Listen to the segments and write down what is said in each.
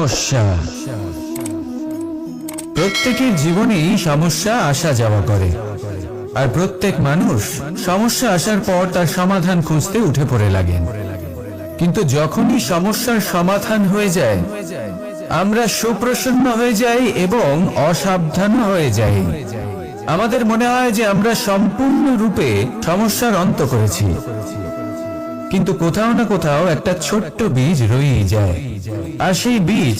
সমস্যা। প্রত্যেকের জীবনেই সমস্যা আসা যাওয়া করে, আর প্রত্যেক মানুষ সমস্যা আসার পর তার সমাধান খুঁজতে উঠে পড়ে লাগেন। কিন্তু যখনই সমস্যার সমাধান হয়ে যায়, আমরা সুপ্রসন্ন হয়ে যাই এবং অসাবধান হয়ে যাই। আমাদের মনে হয় যে আমরা সম্পূর্ণরূপে সমস্যার অন্ত করেছি, কিন্তু কোথাও না কোথাও একটা ছোট্ট বীজ রয়েই যায়, আর সেই বীজ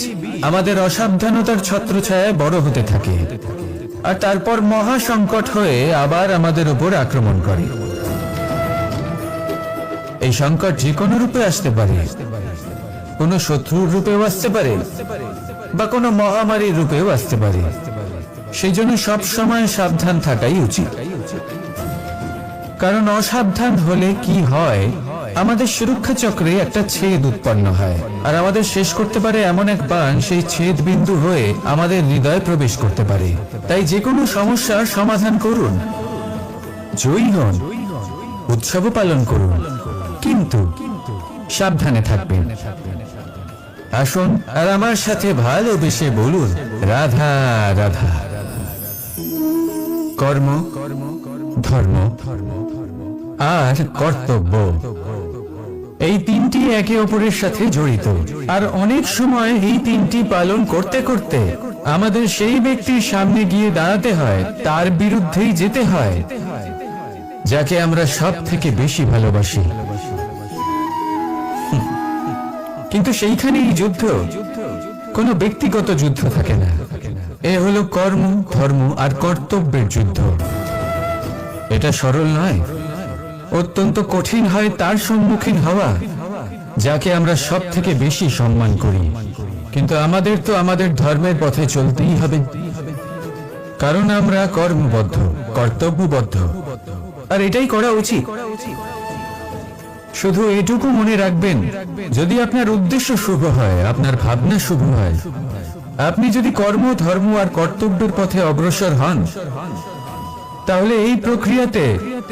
আমাদের অসাবধানতার ছত্রছায়ায় বড় হতে থাকে, আর তারপর মহা সংকট হয়ে আবার আমাদের উপর আক্রমণ করে। এই সংকট যে কোনো রূপে আসতে পারে, কোনো শত্রুর রূপেও আসতে পারে, বা কোনো মহামারীর রূপেও আসতে পারে। সেই জন্য সব সময় সাবধান থাকাই উচিত, কারণ অসাবধান হলে কি হয়, আমাদের সুরক্ষা চক্রে একটা ছেদ উৎপন্ন হয়, আর আমাদের শেষ করতে পারে এমন এক বাণ সেই ছেদ বিন্দু হয়ে আমাদের হৃদয়ে প্রবেশ করতে পারে। তাই যে কোনো সমস্যার সমাধান করুন, জয়ী হন, উৎসব পালন করুন, কিন্তু সাবধানে থাকবেন। আসুন আর আমার সাথে ভালোবেসে বলুন, রাধা রাধা। কর্ম, ধর্ম আর কর্তব্য, এই তিনটি একে অপরের সাথে জড়িত, আর অনেক সময় এই তিনটি পালন করতে করতে আমাদের সেই ব্যক্তির সামনে গিয়ে দাঁড়াতে হয়, তার বিরুদ্ধেই যেতে হয়, যাকে আমরা সব থেকে বেশি ভালোবাসি। কিন্তু সেইখানেই যুদ্ধ, কোনো ব্যক্তিগত যুদ্ধ থাকে না। এ হলো কর্ম, ধর্ম আর কর্তব্যের যুদ্ধ। এটা সরল নয়, অত্যন্ত কঠিন হয় তার সম্মুখীন হওয়া যাকে আমরা সব থেকে বেশি সম্মান করি। কিন্তু আমাদের তো আমাদের ধর্মের পথে চলতেই হবে, কারণ আমরা কর্মবদ্ধ, কর্তব্যবদ্ধ, আর এটাই করা উচিত। শুধু এটুকু মনে রাখবেন, যদি আপনার উদ্দেশ্য শুভ হয়, আপনার ভাবনা শুভ হয়, আপনি যদি কর্ম, ধর্ম আর কর্তব্যের পথে অগ্রসর হন, তাহলে এই প্রক্রিয়াতে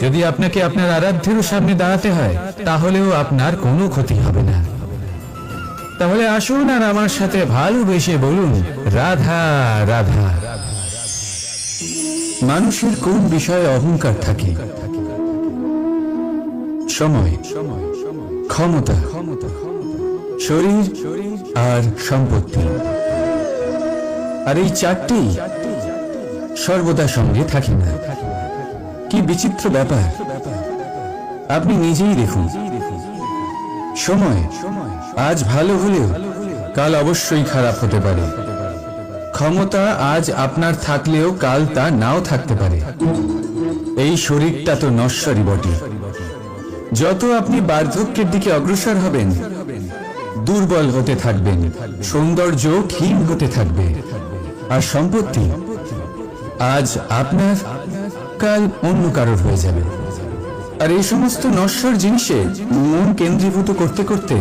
যদি আপনাকে আপনার আরাধ্যেরও সামনে দাঁড়াতে হয়, তাহলেও আপনার কোনো ক্ষতি হবে না। তাহলে আসুন আর আমার সাথে ভালোবেসে বলুন, রাধা রাধা। মানুষের কোন বিষয়ে অহংকার থাকে? সময়, ক্ষমতা, শরীর আর সম্পত্তি। আর এই চারটি সর্বদা সঙ্গে থাকে না। কি বিচিত্র ব্যাপার! আপনি নিজেই দেখুন, সময় আজ ভালো হলেও কাল অবশ্যই খারাপ হতে পারে। ক্ষমতা আজ আপনার থাকলেও কাল তা নাও থাকতে পারে। এই শরীরটা তো নশ্বরই বটে। যত আপনি বার্ধক্যের দিকে অগ্রসর হবেন, দুর্বল হতে থাকবেন, সৌন্দর্য ক্ষীণ হতে থাকবে, আর সম্পত্তি আজ আপনার, কাল অন্য কারোর হয়ে যাবে। আর এই সমস্ত নশ্বর জিনিসে মন কেন্দ্রীভূত করতে করতে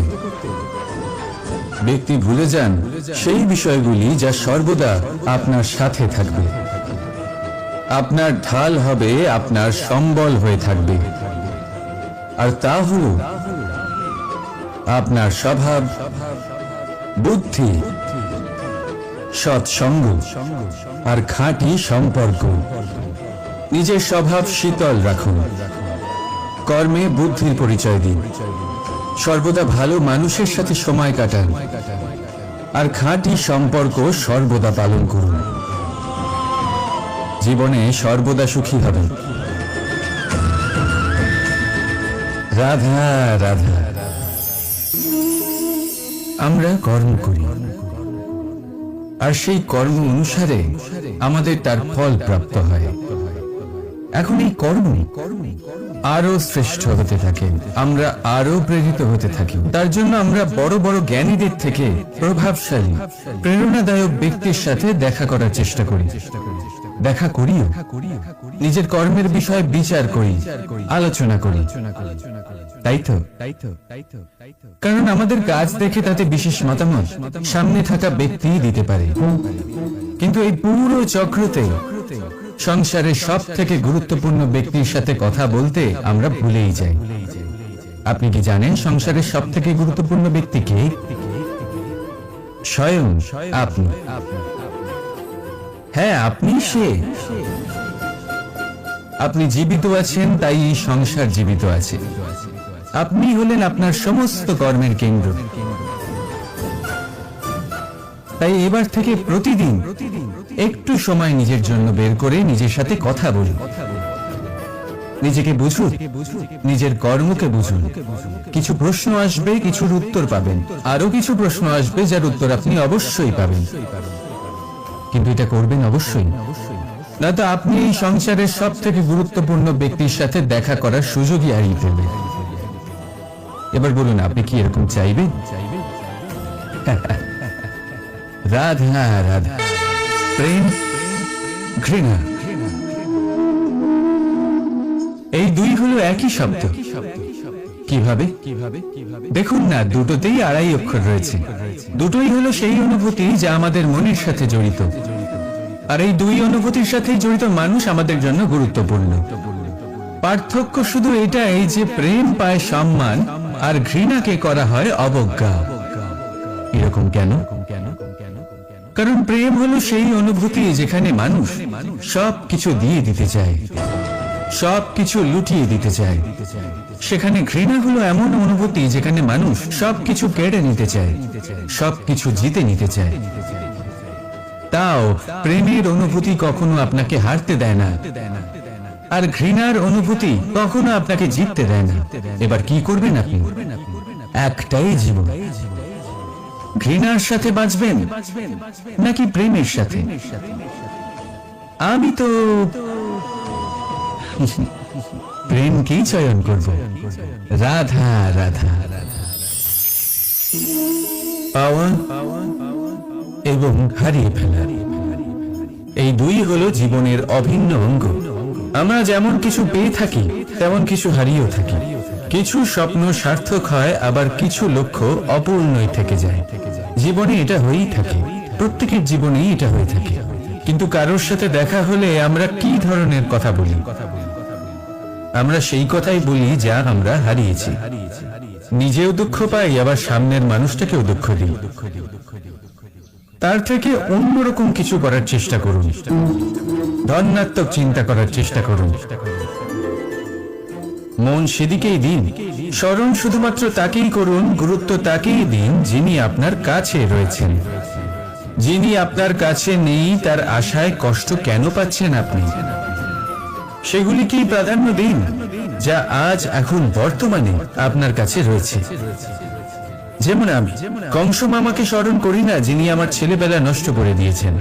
ব্যক্তি ভুলে যান সেই বিষয়গুলি যা সর্বদা আপনার সাথে থাকবে, আপনার ঢাল হবে, আপনার সম্বল হয়ে থাকবে। আর তা হল আপনার স্বভাব, বুদ্ধি, সৎসঙ্গ আর খাঁটি সম্পর্ক। নিজের স্বভাব শীতল রাখুন, কর্মে বুদ্ধির পরিচয় দিন, সর্বদা ভালো মানুষের সাথে সময় কাটান, আর খাঁটি সম্পর্ক সর্বদা পালন করুন। জীবনে সর্বদা সুখী হবেন। রাধা রাধা। আমরা কর্ম করি, আর সেই কর্ম অনুসারে আমাদের তার ফল প্রাপ্ত হয়। এখন এই কর্ম আরো শ্রেষ্ঠ হতে থাকে, আমরা আরো প্রেরিত হতে থাকি। তার জন্য আমরা বড় বড় জ্ঞানীদের থেকে প্রভাবশালী, প্রেরণাদায়ক ব্যক্তির সাথে দেখা করার চেষ্টা করি, দেখা করিও। নিজের কর্মের বিষয়ে বিচার করি, আলোচনা করি, তাই তো? কারণ আমাদের কাজ দেখে তাতে বিশেষ মতামত সামনে থাকা ব্যক্তি দিতে পারে। কিন্তু এই পুরো চক্রতে সংসারের সব থেকে গুরুত্বপূর্ণ ব্যক্তির সাথে কথা বলতে আমরা ভুলেই যাই। আপনি কি জানেন সংসারের সব থেকে গুরুত্বপূর্ণ ব্যক্তি কে? স্বয়ং আপনি। হ্যাঁ, আপনি সে। আপনি জীবিত আছেন, তাই এই সংসার জীবিত আছে। আপনি হলেন আপনার সমস্ত কর্মের কেন্দ্র। তাই এবার থেকে প্রতিদিন একটু সময় নিজের জন্য বের করে নিজের সাথে কথা বলুন। নিজেকে বুঝুন, নিজের কর্মকে বুঝুন। কিছু প্রশ্ন আসবে, কিছুর উত্তর পাবেন। আরো কিছু প্রশ্ন আসবে যার উত্তর আপনি অবশ্যই পাবেন, কিন্তু এটা করবেন অবশ্যই, না তো আপনি এই সংসারের সব থেকে গুরুত্বপূর্ণ ব্যক্তির সাথে দেখা করার সুযোগই হারিয়ে ফেলবেন। এবার বলুন, আপনি কি এরকম চাইবেন? রাধা রাধা, প্রেম, ঘৃণা, এই দুই হলো একই শব্দ। কিভাবে? দেখুন না, দুটোতেই আড়াই অক্ষর রয়েছে। দুটোই হলো সেই অনুভূতি যা আমাদের মনের সাথে জড়িত, আর এই দুই অনুভূতির সাথে জড়িত মানুষ আমাদের জন্য গুরুত্বপূর্ণ। পার্থক্য শুধু এটাই যে প্রেম পায় সম্মান আর ঘৃণাকে করা হয় অবজ্ঞা। এরকম কেন? কারণ প্রেম হলো সেই অনুভূতি যেখানে মানুষ সব কিছু দিয়ে দিতে চায়, সব কিছু লুটিয়ে দিতে চায়। সেখানে ঘৃণা হলো এমন অনুভূতি যেখানে মানুষ সব কিছু কেড়ে নিতে চায়, সব কিছু জিতে নিতে চায়। তাও প্রেমের অনুভূতি কখনো আপনাকে হারতে দেয় না, আর ঘৃণার অনুভূতি কখনো আপনাকে জিততে দেয় না। এবার কি করবেন আপনি? একটাই জীবন, ঘৃণার সাথে বাঁচবেন নাকি প্রেমের সাথে? আমি তো প্রেমকেই চয়ন করব। রাধা রাধা। পাওয়া এবং হারিয়ে ফেলা, এই দুই হলো জীবনের অভিন্ন অঙ্গ। আমরা যেমন কিছু পেয়ে থাকি, তেমন কিছু হারিয়েও থাকি। কিছু স্বপ্ন সার্থক হয়, আবার কিছু লক্ষ্য অপূর্ণই থেকে যায়। জীবনে এটা হয়েই থাকে, প্রত্যেকের জীবনেই এটা হয়ে থাকে। কিন্তু কারোর সাথে দেখা হলে আমরা কি ধরনের কথা বলি? আমরা সেই কথাই বলি যা আমরা হারিয়েছি। নিজেও দুঃখ পাই, আবার সামনের মানুষটাকেও দুঃখ দিই। তার থেকে অন্যরকম কিছু করার চেষ্টা করুন, ধনাত্মক চিন্তা করার চেষ্টা করুন। মন সেদিকেই দিন, স্মরণ শুধুমাত্র তাকেই করুন, গুরুত্ব তাকেই দিন যিনি আপনার কাছে রয়েছেন। যিনি আপনার কাছে নেই তার আশায় কষ্ট কেন পাচ্ছেন আপনি? সেগুলিকেই প্রাধান্য দিন যা আজ এখন বর্তমানে আপনার কাছে রয়েছে। যেমন আমি কংস মামাকে স্মরণ করি না যিনি আমার ছেলেবেলা নষ্ট করে দিয়েছেন।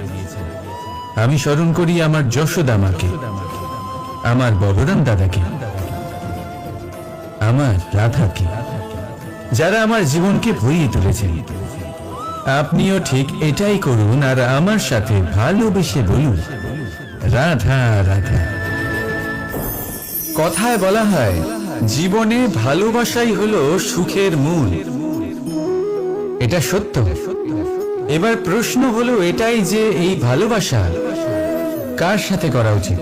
আমি স্মরণ করি আমার যশোদা মাকে, আমার বলরাম দাদাকে, আমার রাধাকে, যারা আমার জীবনকে ভরিয়ে তুলেছেন। আপনিও ঠিক এটাই করুন, আর আমার সাথে ভালোবেসে বলুন রাধা রাধা। কথায় বলা হয় জীবনে ভালোবাসাই হলো সুখের মূল। এটা সত্য। এবার প্রশ্ন হলো এটাই যে এই ভালোবাসা কার সাথে করা উচিত?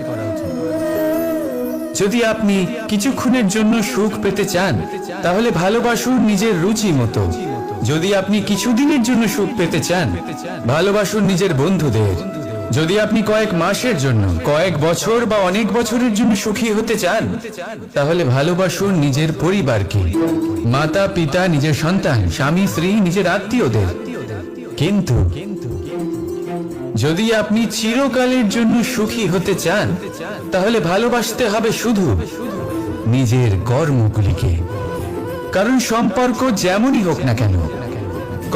যদি আপনি কিছুক্ষণের জন্য সুখ পেতে চান, তাহলে ভালোবাসুন নিজের রুচি মতো। যদি আপনি কিছুদিনের জন্য সুখ পেতে চান, ভালোবাসুন নিজের বন্ধুদের। যদি আপনি কয়েক মাসের জন্য, কয়েক বছর বা অনেক বছরের জন্য সুখী হতে চান, তাহলে ভালোবাসুন নিজের পরিবারকে, মাতা পিতা, নিজের সন্তান, স্বামী স্ত্রী, নিজের আত্মীয়দের। কিন্তু যদি আপনি চিরকালের জন্য সুখী হতে চান, তাহলে ভালোবাসতে হবে শুধু নিজের কর্মগুলিকে। কারণ সম্পর্ক যেমনই হোক না কেন,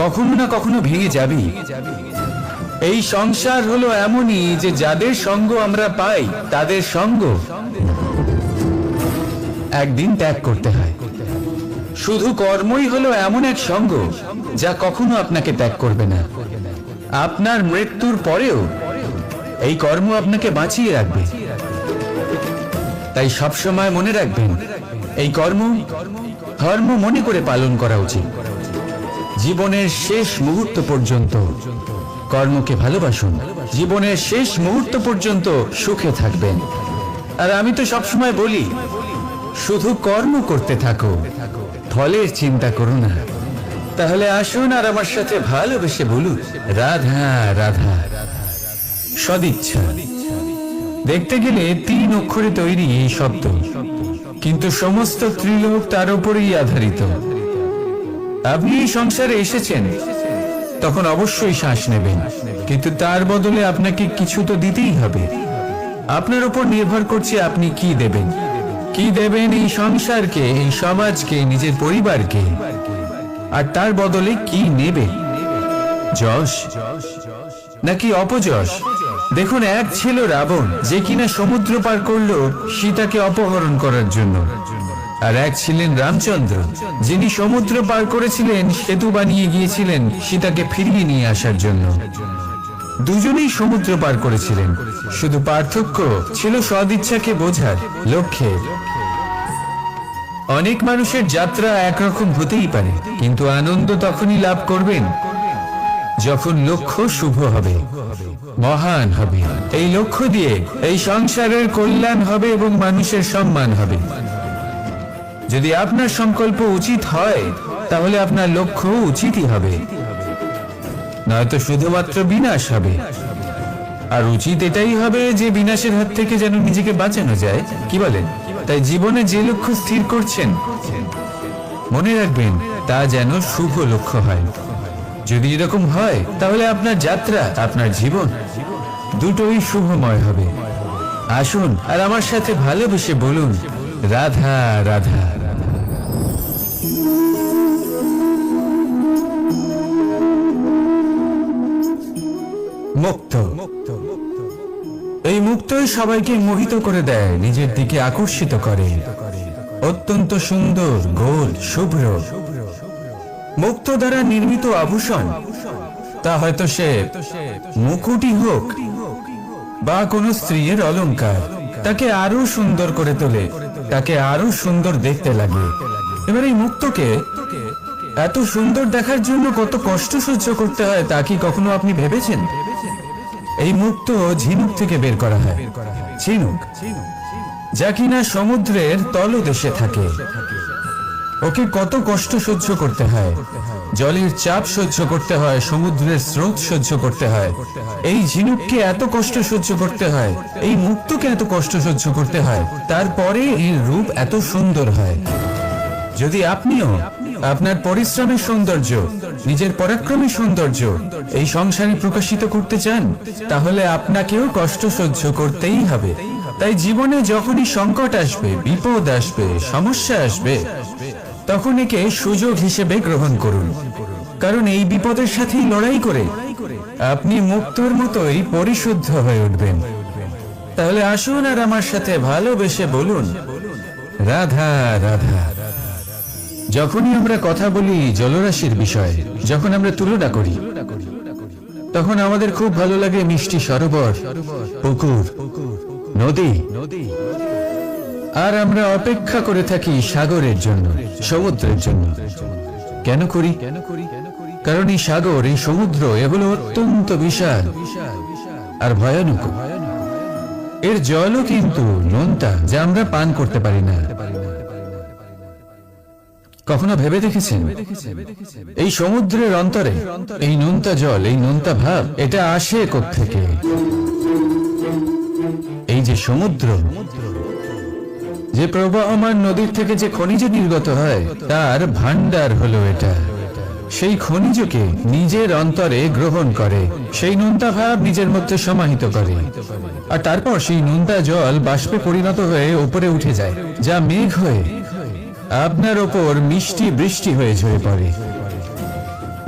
কখনো না কখনো ভেঙে যাবেই। এই সংসার হলো এমনই যে যাদের সঙ্গ আমরা পাই, তাদের সঙ্গ একদিন ত্যাগ করতে হয়। শুধু কর্মই হলো এমন এক সঙ্গ যা কখনো আপনাকে ত্যাগ করবে না। আপনার মৃত্যুর পরেও এই কর্ম আপনাকে বাঁচিয়ে রাখবে। তাই সবসময় মনে রাখবেন, এই কর্ম ধর্ম মনে করে পালন করা উচিত। জীবনের শেষ মুহূর্ত পর্যন্ত কর্মকে ভালোবাসুন, জীবনের শেষ মুহূর্ত পর্যন্ত সুখে থাকবেন। আর আমি তো সবসময় বলি, শুধু কর্ম করতে থাকো, ফলের চিন্তা করো না, তাহলে আসুন আর আমার সাথে ভালোবেসে বলুন, রাধা রাধা। সদিচ্ছা। দেখতে গেলে 3 অক্ষরে তৈরি এই শব্দ, কিন্তু সমস্ত ত্রিলোক তার উপরেই আধারিত। আপনি এই সংসারে এসেছেন, তখন অবশ্যই শ্বাস নেবেন, কিন্তু তার বদলে আপনাকে কিছু তো দিতেই হবে। আপনার উপর নির্ভর করছে আপনি কি দেবেন। কি দেবেন এই সংসারকে, এই সমাজকে, নিজের পরিবারকে, আর তার বদলে কি নেবেন? যশ নাকি অপযশ? দেখুন, এক ছিল রাবণ, যে কিনা সমুদ্র পার করলো সীতাকে অপহরণ করার জন্য, আর এক ছিলেন রামচন্দ্র, যিনি সমুদ্র পার করেছিলেন, সেতু বানিয়ে গিয়েছিলেন সীতাকে ফিরিয়ে নিয়ে আসার জন্য। দুজনেই সমুদ্র পার করেছিলেন, শুধু পার্থক্য ছিল সদিচ্ছাকে বোঝার লক্ষ্যে। অনেক মানুষের যাত্রা একরকম হতেই পারে, কিন্তু আনন্দ তখনই লাভ করবেন যখন লক্ষ্য শুভ হবে, মহান হবে। এই লক্ষ্য দিয়ে এই সংসারের কল্যাণ হবে এবং মানুষের সম্মান হবে। যদি আপনার সংকল্প উচিত হয়, তাহলে আপনার লক্ষ্য উচিতই হবে, নয়তো শুধুমাত্র বিনাশ হবে। আর উচিত এটাই হবে যে বিনাশের হাত থেকে যেন নিজেকে বাঁচানো যায়, কি বলেন? তাই জীবনে যে লক্ষ্য স্থির করছেন, মনে রাখবেন তা যেন শুভ লক্ষ্য হয়। যদি এরকম হয়, তাহলে আপনার যাত্রা, আপনার জীবন দুটোই শুভময় হবে। আসুন আর আমার সাথে ভালোবেসে বলুন, রাধা রাধা। মুক্ত। এই মুক্তই সবাইকে মোহিত করে দেয়, নিজের দিকে আকর্ষিত করে। অত্যন্ত সুন্দর, গোল, শুভ্র। মুক্ত দ্বারা নির্মিত আভূষণ, তা হয়তো সে মুকুটই হোক বা কোন স্ত্রীর অলংকার, তাকে আরো সুন্দর করে তোলে, তাকে আরো সুন্দর দেখতে লাগে। এবার এই মুক্তকে এত সুন্দর দেখার জন্য কত কষ্ট সহ্য করতে হয়, তা কি কখনো আপনি ভেবেছেন? এই মুক্ত ঝিনুক থেকে বের করা হয়। ঝিনুক, যা কিনা সমুদ্রের তলদেশে থাকে। ওকে কত কষ্ট সহ্য করতে হয়, জলের চাপ সহ্য করতে হয়, সমুদ্রের স্রোত সহ্য করতে হয়। এই ঝিনুককে এত কষ্ট সহ্য করতে হয়, এই মুক্তকে এত কষ্ট সহ্য করতে হয়, তারপরে এর রূপ এত সুন্দর হয়। যদি আপনিও আপনার পরিশ্রমের সৌন্দর্য, নিজের পরাক্রমের সৌন্দর্য এই সংসারে প্রকাশিত করতে চান, তাহলে আপনাকেও কষ্ট সহ্য করতেই হবে। তাই জীবনে যখনই সংকট আসবে, বিপদ আসবে, সমস্যা আসবে, তখন একে সুযোগ হিসেবে গ্রহণ করুন। কারণ এই বিপদের সাথেই লড়াই করে আপনি মুক্তর মতোই পরিশুদ্ধ হয়ে উঠবেন। তাহলে আসুন আর আমার সাথে ভালোবেসে বলুন, রাধা রাধা। যখনই আমরা কথা বলি জলরাশির বিষয়ে, যখন আমরা তুলনা করি, তখন আমাদের খুব ভালো লাগে মিষ্টি সরোবর, পুকুর, নদী, আর আমরা অপেক্ষা করে থাকি সাগরের জন্য, সমুদ্রের জন্য। কেন করি? কারণ এই সাগর, এই সমুদ্র, এগুলো অত্যন্ত বিশাল আর ভয়ানক। এর জলও কিন্তু নোনতা, যা আমরা পান করতে পারি না। কখনো ভেবে দেখেছেন এই সমুদ্রের অন্তরে এই নোনতা জল, এই নোনতা ভাব, এটা আসে কোত্থেকে? এই যে সমুদ্র, যে প্রবাহমান নদীর থেকে যে খনিজ নির্গত হয়, তার ভান্ডার হলো এটা। সেই খনিজকে নিজের অন্তরে গ্রহণ করে, সেই নোনতা ভাব নিজের মধ্যে সমাহিত করে, আর তারপর সেই নোনতা জল বাষ্পে পরিণত হয়ে উপরে উঠে যায়, যা মেঘ হয়ে আপনার ওপর মিষ্টি বৃষ্টি হয়ে ঝরে পড়ে।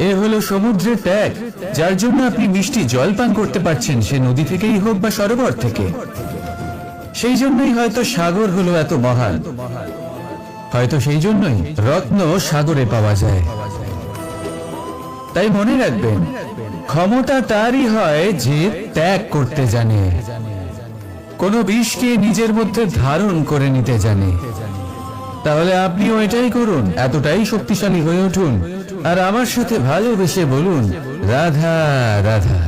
এ হলো সমুদ্রের ত্যাগ, যার জন্য আপনি মিষ্টি জল পান করতে পারছেন, সে নদী থেকেই হোক বা সরোবর থেকে। সেই জন্যই হয়তো সাগর হলো এত মহান, হয়তো সেই জন্যই রত্ন সাগরে পাওয়া যায়। তাই মনে রাখবেন, ক্ষমতা তারই হয় যে ত্যাগ করতে জানে, কোনো বিষকে নিজের মধ্যে ধারণ করে নিতে জানে। তাহলে আপনিও এটাই করুন, এতটাই শক্তিশালী হয়ে উঠুন, আর আমার সাথে ভালোবেসে বলুন, রাধা রাধা।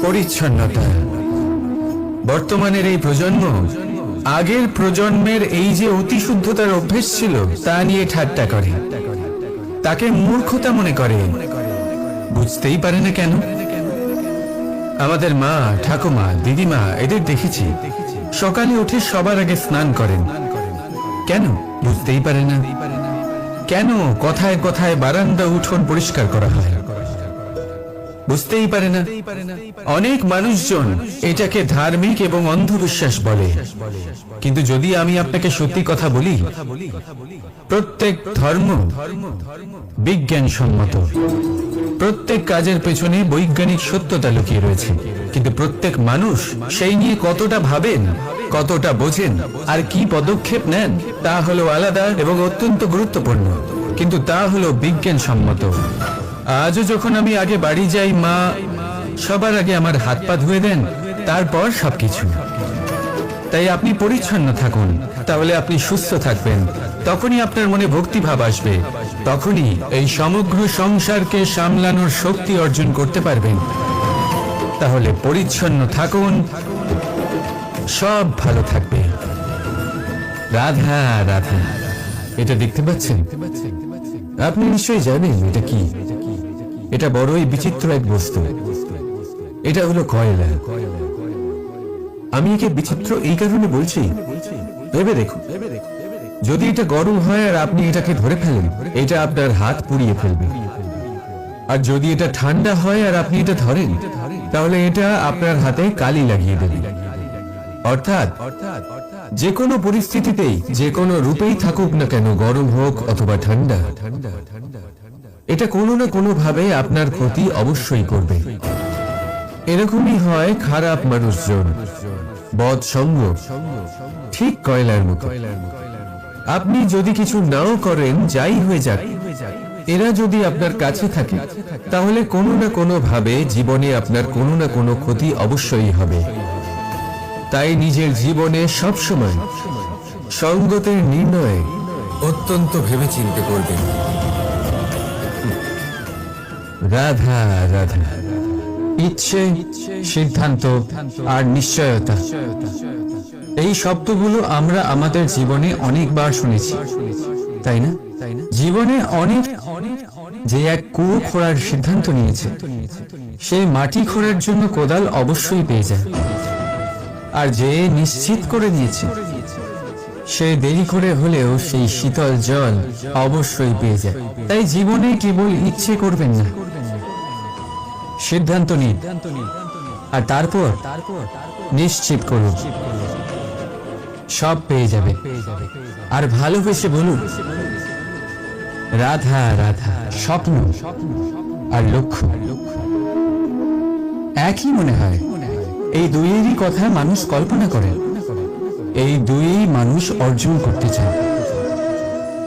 পরিচ্ছন্নতা। বর্তমানের এই প্রজন্ম আগের প্রজন্মের এই যে অতি শুদ্ধতার অভ্যেস ছিল, তা নিয়ে ঠাট্টা করে। তাকে মূর্খতা মনে করে, বুঝতেই পারে না কেন। আমাদের মা, ঠাকুমা, দিদিমা এদের দেখেছি সকালে উঠে সবার আগে স্নান করেন। কেন? বুঝতেই পারে না। কেন কথায় কথায় বারান্দা উঠোন পরিষ্কার করা হয়? বুঝতেই পারে না। অনেক মানুষজন এটাকে ধার্মিক এবং অন্ধবিশ্বাস বলে, কিন্তু যদি আমি আপনাকে সত্যি কথা বলি, প্রত্যেক ধর্ম বিজ্ঞানসম্মত। প্রত্যেক কাজের পেছনে বৈজ্ঞানিক সত্যতা লুকিয়ে রয়েছে, কিন্তু প্রত্যেক মানুষ সেই নিয়ে কতটা ভাবেন, কতটা বোঝেন আর কি পদক্ষেপ নেন তা হলো আলাদা এবং অত্যন্ত গুরুত্বপূর্ণ, কিন্তু তা হলো বিজ্ঞানসম্মত। আজও যখন আমি আগে বাড়ি যাই, মা সবার আগে আমার হাত পা ধুয়ে দেন, তারপর সবকিছু। তাই আপনি পরিচ্ছন্ন থাকুন, তাহলে আপনি সুস্থ থাকবেন। তখনই আপনার মনে ভক্তিভাব আসবে, তখনই এই সমগ্র সংসারকে সামলানোর শক্তি অর্জন করতে পারবেন। তাহলে পরিচ্ছন্ন থাকুন, সব ভালো থাকবে। রাধা রাধা। এটা দেখতে পাচ্ছেন? আপনি নিশ্চয়ই জানেন এটা কি। এটা বড়ই বিচিত্র এক বস্তু। এটা হলো কয়লা। আমি একে বিচিত্র এই কারণে বলছি, ভেবে দেখুন, যদি এটা গরম হয় আর আপনি এটাকে ধরে ফেলেন, এটা আপনার হাত পুড়িয়ে ফেলবে। আর যদি এটা ঠান্ডা হয় আর আপনি এটা ধরেন, তাহলে এটা আপনার হাতে কালি লাগিয়ে দেবে। অর্থাৎ যে কোনো পরিস্থিতিতেই, যে কোনো রূপেই থাকুক না কেন, গরম হোক অথবা ঠান্ডা, এটা কোনো না কোনো ভাবে আপনার ক্ষতি অবশ্যই করবে। এরকমই হয় খারাপ মানুষজন, বদ সঙ্গ, ঠিক কয়লার মতো। আপনি যদি কিছু নাও করেন, যাই হয়ে যাক, এরা যদি আপনার কাছে থাকে, তাহলে কোনো না কোনো ভাবে জীবনে আপনার কোনো না কোনো ক্ষতি অবশ্যই হবে। তাই নিজের জীবনে সবসময় সঙ্গতের নির্ণয় অত্যন্ত ভেবেচিন্তে করবেন। রাধা রাধা। ইচ্ছে, সিদ্ধান্ত আর নিশ্চয়তা, এই শব্দগুলো আমরা আমাদের জীবনে অনেকবার শুনেছি, তাই না? জীবনে অনেক যে এক কুয়ো খোঁড়ার সিদ্ধান্ত নিয়েছে, সে মাটি খোঁড়ার জন্য কোদাল অবশ্যই পেয়ে যায়। আর যে নিশ্চিত করে নিয়েছে, সে দেরি করে হলেও সেই শীতল জল অবশ্যই পেয়ে যায়। তাই জীবনে কেবল ইচ্ছে করবেন না, সিদ্ধান্ত নিন, আর তারপর নিশ্চিত করুন, সব পেয়ে যাবে। আর ভালোবেসে বলুন, রাধা রাধা। স্বপ্ন আর লক্ষ্য একই মনে হয়। এই দুইয়েরই কথা মানুষ কল্পনা করে, এই দুই মানুষ অর্জন করতে চায়।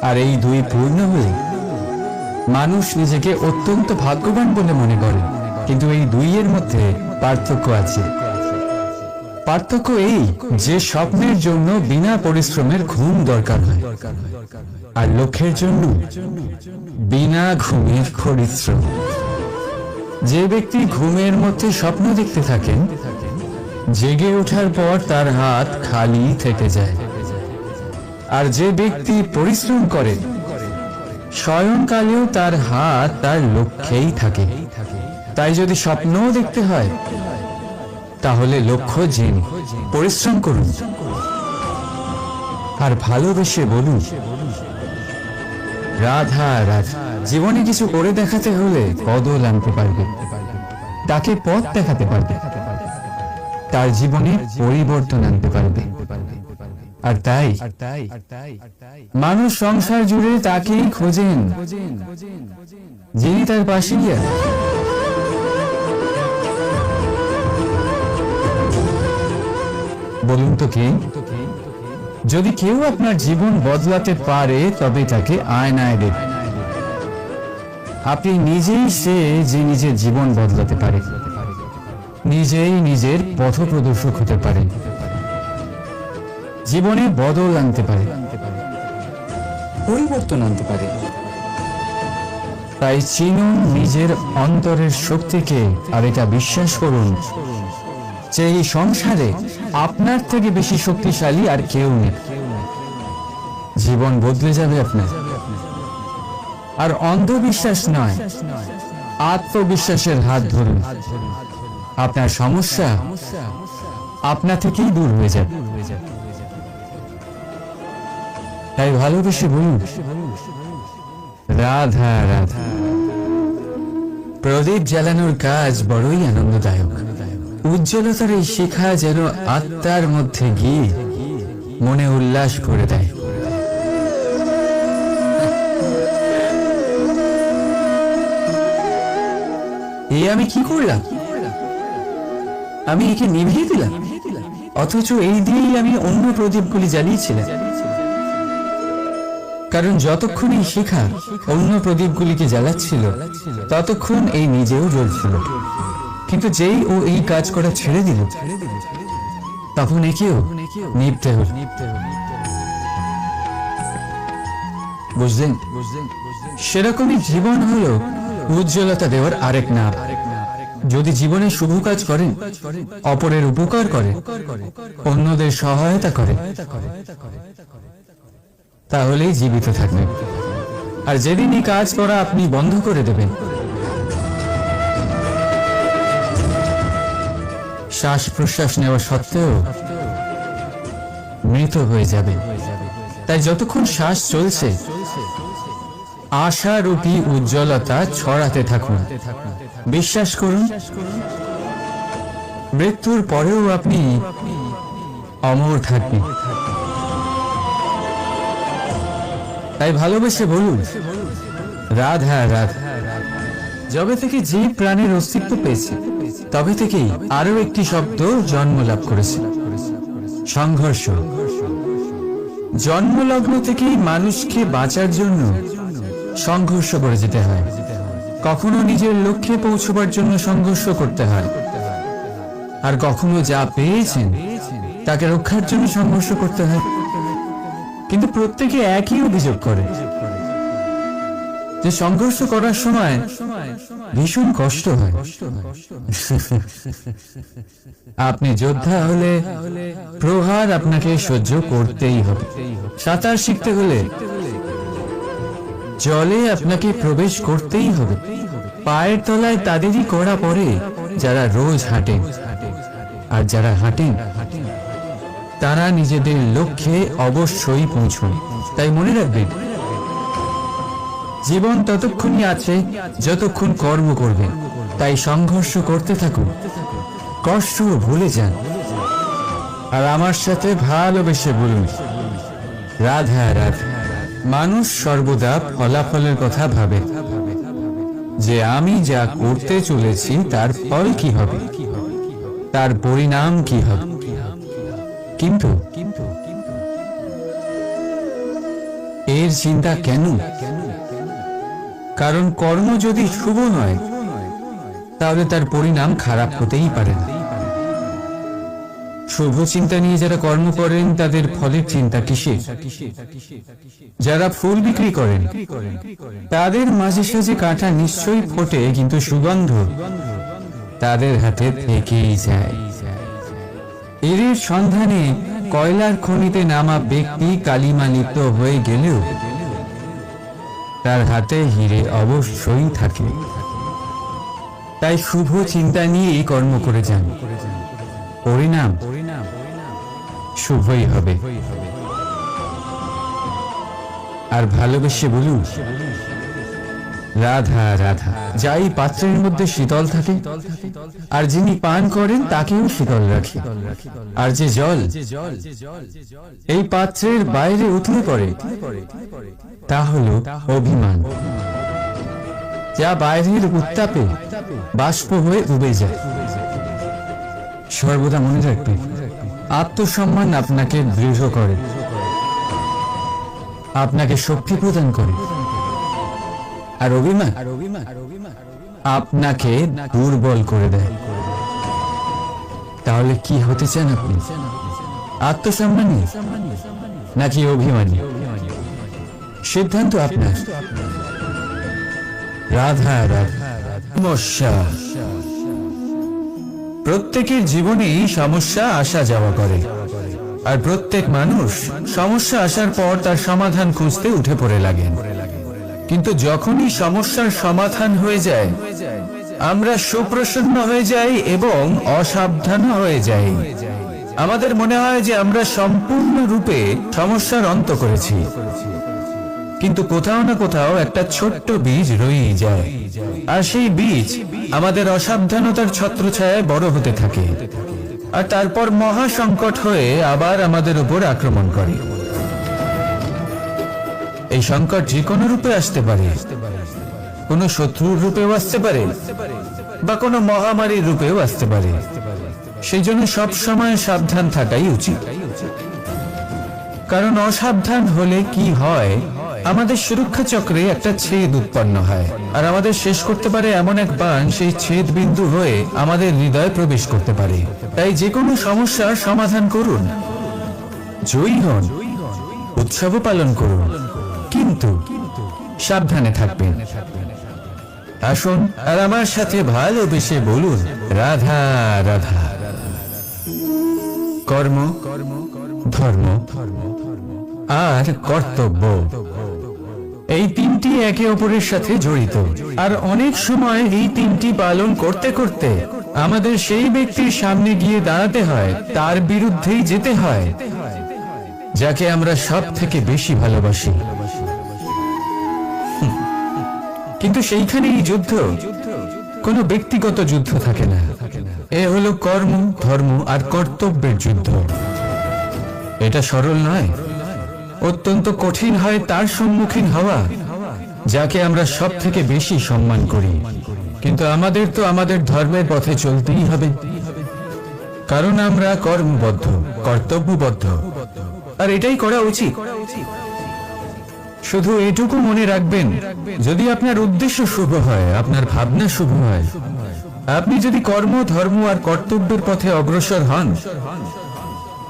আর এই দুই পূর্ণ হলে মানুষ নিজেকে অত্যন্ত ভাগ্যবান বলে মনে করে। কিন্তু এই দুইয়ের মধ্যে পার্থক্য আছে। পার্থক্য এই যে স্বপ্নের জন্য বিনা পরিশ্রমের ঘুম দরকার হয়, আর লক্ষ্যের জন্য বিনা ঘুমের পরিশ্রম। যে ব্যক্তি ঘুমের মধ্যে স্বপ্ন দেখতে থাকেন, জেগে ওঠার পর তার হাত খালি থেকে যায়। আর যে ব্যক্তি পরিশ্রম করে, শয়নকালেও তার হাত তার লক্ষ্যেই থাকে। তাই যদি স্বপ্নও দেখতে হয়, তাহলে লক্ষ্য জেনে পরিশ্রম করুন, আর ভালোবেসে বলুন, রাধা রাধা। জীবনে কিছু করে দেখাতে হলে বদল আনতে পারবে, তাকে পথ দেখাতে পারবে, তার জীবনে পরিবর্তন আনতে পারবে। আর তাই মানুষ সংসার জুড়ে তাকেই খোঁজেন, যিনি তার পাশে গিয়ে। বলুন তো কে? যদি কেউ আপনার জীবন বদলাতে পারে, তবে তাকে আয়নায় দেখুন। আপনি নিজেই সে যে নিজের জীবন বদলাতে পারে, নিজেই নিজের পথপ্রদর্শক হতে পারে, জীবনে বদল আনতে পারে, পরিবর্তন আনতে পারে। তাই চিনুন নিজের অন্তরের শক্তিকে, আর এটা বিশ্বাস করুন যে এই সংসারে আপনার থেকে বেশি শক্তিশালী আর কেউ নেই। জীবন বদলে যাবে আপনার, আর অন্ধবিশ্বাস নয়, আত্মবিশ্বাসের হাত ধরুন। আপনার সমস্যা আপনা থেকেই দূর হয়ে যাবে। তাই ভালোবেসে বলুন, রাধা রাধা। প্রদীপ জ্বালানোর কাজ বড়ই আনন্দদায়ক। উজ্জ্বলতার এই শিখা যেন আত্মার মধ্যে গিয়ে মনে উল্লাস করে দেয়। এই আমি কি করলাম? আমি একে নিভিয়ে দিলাম, অথচ এই দিয়েই আমি অন্য প্রদীপগুলি জ্বালিয়েছিলাম। কারণ যতক্ষণ এই শিখা অন্য প্রদীপগুলিকে জ্বালাচ্ছিল, ততক্ষণ এই নিজেও জ্বলছিল। কিন্তু যেই ও এই কাজ করা ছেড়ে দিল, তখন একেও নিভতে হল। বুঝলেন? সেরকমই জীবন হলো উজ্জ্বলতা দেওয়ার আরেক নাম। যদি জীবনে শুভ কাজ করেন, অপরের উপকার করেন, অন্যদের সহায়তা করেন, তাহলেই জীবিত থাকবেন। আর যেদিনই কাজ করা আপনি বন্ধ করে দেবেন, শ্বাস প্রশ্বাস নেওয়া সত্ত্বেও মৃত হয়ে যাবে। তাই যতক্ষণ শ্বাস চলছে, আশারূপী উজ্জ্বলতা ছড়াতে থাকুন। বিশ্বাস করুন, মৃত্যুর পরেও আপনি অমর থাকবেন। তাই ভালোবেসে বলুন, রাধা রাধা। যবে থেকে যে প্রাণের অস্তিত্ব পেয়েছে, তবে থেকেই আরো একটি শব্দ জন্ম লাভ করেছে, সংঘর্ষ। জন্মলগ্ন থেকেই মানুষকে বাঁচার জন্য সংঘর্ষ করে যেতে হয়। কখনো নিজের লক্ষ্যে পৌঁছবার জন্য সংঘর্ষ করতে হয়, আর কখনো যা পেয়েছেন তাকে রক্ষার জন্য সংঘর্ষ করতে হয়। কিন্তু প্রত্যেকে একই অভিযোগ করে যে সংঘর্ষ করার সময় ভীষণ কষ্ট হয়। আপনি যোদ্ধা হলে প্রহার আপনাকে সহ্য করতেই হবে। সাঁতার শিখতে হলে জলে আপনাকে প্রবেশ করতেই হবে। পায়ের তলায় তাদেরই কড়া পড়ে যারা রোজ হাঁটেন, আর যারা হাঁটেন তারা নিজেদের লক্ষ্যে অবশ্যই পৌঁছন। তাই মনে রাখবেন, জীবন ততক্ষণই আছে যতক্ষণ কর্ম করবেন। তাই সংঘর্ষ করতে থাকুন, কষ্ট ভুলে যান, আর আমার সাথে ভালোবেসে বলুন, রাধা রাধা। মানুষ সর্বদা ফলাফলের কথা ভাবে, যে আমি যা করতে চলেছি তার ফল কি হবে, তার পরিণাম কি হবে। কিন্তু এর চিন্তা কেন? কারণ কর্ম যদি শুভ নয়, তাহলে তার পরিণাম খারাপ হতেই পারে না। শুভ চিন্তা নিয়ে যারা কর্ম করেন, তাদের ফলের চিন্তা কিসের? যারা ফুল বিক্রি করেন, তাদের মাঝে সাঝে কাঁটা নিশ্চয়ই ফোটে, কিন্তু সুগন্ধ তাদের হাতে থেকেই যায়। এর সন্ধানে কয়লার খনিতে নামা ব্যক্তি কালিমা লিপ্ত হয়ে গেলেও তার হাতে হিরে অবশ্যই থাকে। তাই শুভ চিন্তা নিয়ে কর্ম করে যান, পরিণাম শুভই হবে। আর ভালোবেসে বলুন, রাধা রাধা। যাই পাত্রের মধ্যে শীতল থাকে, আর যিনি পান করেন তাকেও শীতল রাখে। আর যে জল এই পাত্রের বাইরে উঠলে পড়ে, তা হলো অভিমান, যা বাইরের উত্তাপে বাষ্প হয়ে উবে যায়। সর্বদা মনে রাখবেন, আত্মসম্মান আপনাকে দৃঢ় করে, আপনাকে শক্তি প্রদান করে, আর অভিমান আপনাকে দুর্বল করে দেয়। তাহলে কি হতে চান আপনি? আত্মসম্মানী নাকি অভিমানী? সিদ্ধান্ত আপনার। রাধা রাধা। সমস্যা। প্রত্যেকের জীবনেই সমস্যা আসা যাওয়া করে, আর প্রত্যেক মানুষ সমস্যা আসার পর তার সমাধান খুঁজতে উঠে পড়ে লাগেন। কিন্তু যখনই সমস্যার সমাধান হয়ে যায় আমরা সুপ্রসন্ন হয়ে যাই এবং অসাবধান হয়ে যাই। আমাদের মনে হয় যে আমরা সম্পূর্ণরূপে সমস্যার অন্ত করেছি, কিন্তু কোথাও না কোথাও একটা ছোট্ট বীজ রয়েই যায়, আর সেই বীজ আমাদের অসাবধানতার ছত্রছায়ায় বড় হতে থাকে, আর তারপর মহা সংকট হয়ে আবার আমাদের উপর আক্রমণ করে। এই সংকট যে কোনো রূপে আসতে পারে, কোনো শত্রুর রূপেও আসতে পারে বা কোনো মহামারীর রূপেও আসতে পারে। সেই জন্য সব সময় সাবধান থাকাই উচিত, কারণ অসাবধান হলে কি হয়, আমাদের সুরক্ষা চক্রে একটা ছেদ উৎপন্ন হয়, আর আমাদের শেষ করতে পারে এমন এক বাণ সেই ছেদ বিন্দু হয়ে আমাদের হৃদয়ে প্রবেশ করতে পারে। তাই যে কোনো সমস্যার সমাধান করুন, জয়ী হন, উৎসব পালন করুন, কিন্তু সাবধানে থাকবেন। আসুন আর আমার সাথে ভালোবেসে বলুন, রাধা রাধা। কর্ম, ধর্ম আর কর্তব্য, এই তিনটি একে অপরের সাথে জড়িত, আর অনেক সময় এই তিনটি পালন করতে করতে আমাদের সেই ব্যক্তির সামনে গিয়ে দাঁড়াতে হয়, তার বিরুদ্ধেই যেতে হয় যাকে আমরা সব থেকে বেশি ভালোবাসি। কিন্তু সেইখানেই যুদ্ধ, কোনো ব্যক্তিগত যুদ্ধ থাকে না। এ হলো কর্ম, ধর্ম আর কর্তব্যের যুদ্ধ। এটা সরল নয়, অত্যন্ত কঠিন হয় তার সম্মুখীন হওয়া যাকে আমরা সব থেকে বেশি সম্মান করি। কিন্তু আমাদের তো আমাদের ধর্মের পথে চলতেই হবে, কারণ আমরা কর্মবদ্ধ, কর্তব্যবদ্ধ, আর এটাই করা উচিত। শুধু এটুকু মনে রাখবেন, যদি আপনার উদ্দেশ্য শুভ হয়, আপনার ভাবনা শুভ হয়, আপনি যদি কর্ম, ধর্ম আর কর্তব্যের পথে অগ্রসর হন,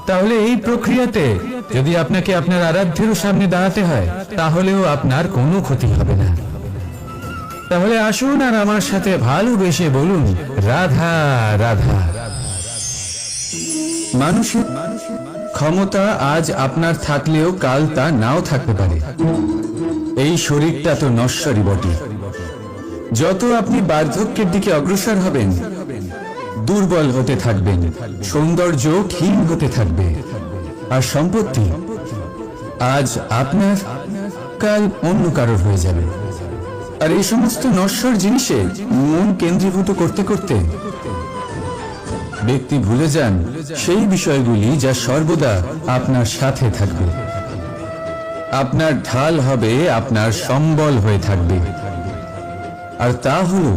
তাহলে এই প্রক্রিয়াতে যদি আপনাকে আপনার আরাধ্যেরও সামনে দাঁড়াতে হয়, তাহলেও আপনার কোনো ক্ষতি হবে না। তাহলে আসুন আর আমার সাথে ভালোবেসে বলুন, রাধা রাধা। মানুষের ক্ষমতা আজ আপনার থাকলেও কাল তা নাও থাকতে পারে। এই শরীরটা তো নশ্বরই বটে। যত আপনি বার্ধক্যের দিকে অগ্রসর হবেন, দুর্বল হতে থাকবেন, সৌন্দর্য ক্ষীণ হতে থাকবে, আর সম্পত্তি আজ আপনার, কাল অন্য কারোর হয়ে যাবে। আর এই সমস্ত নশ্বর জিনিসে মন কেন্দ্রীভূত করতে করতে ব্যক্তি ভুলে যান সেই বিষয়গুলি যা সর্বদা আপনার সাথে থাকবে, আপনার ঢাল হবে, আপনার সম্বল হয়ে থাকবে, আর তা হলো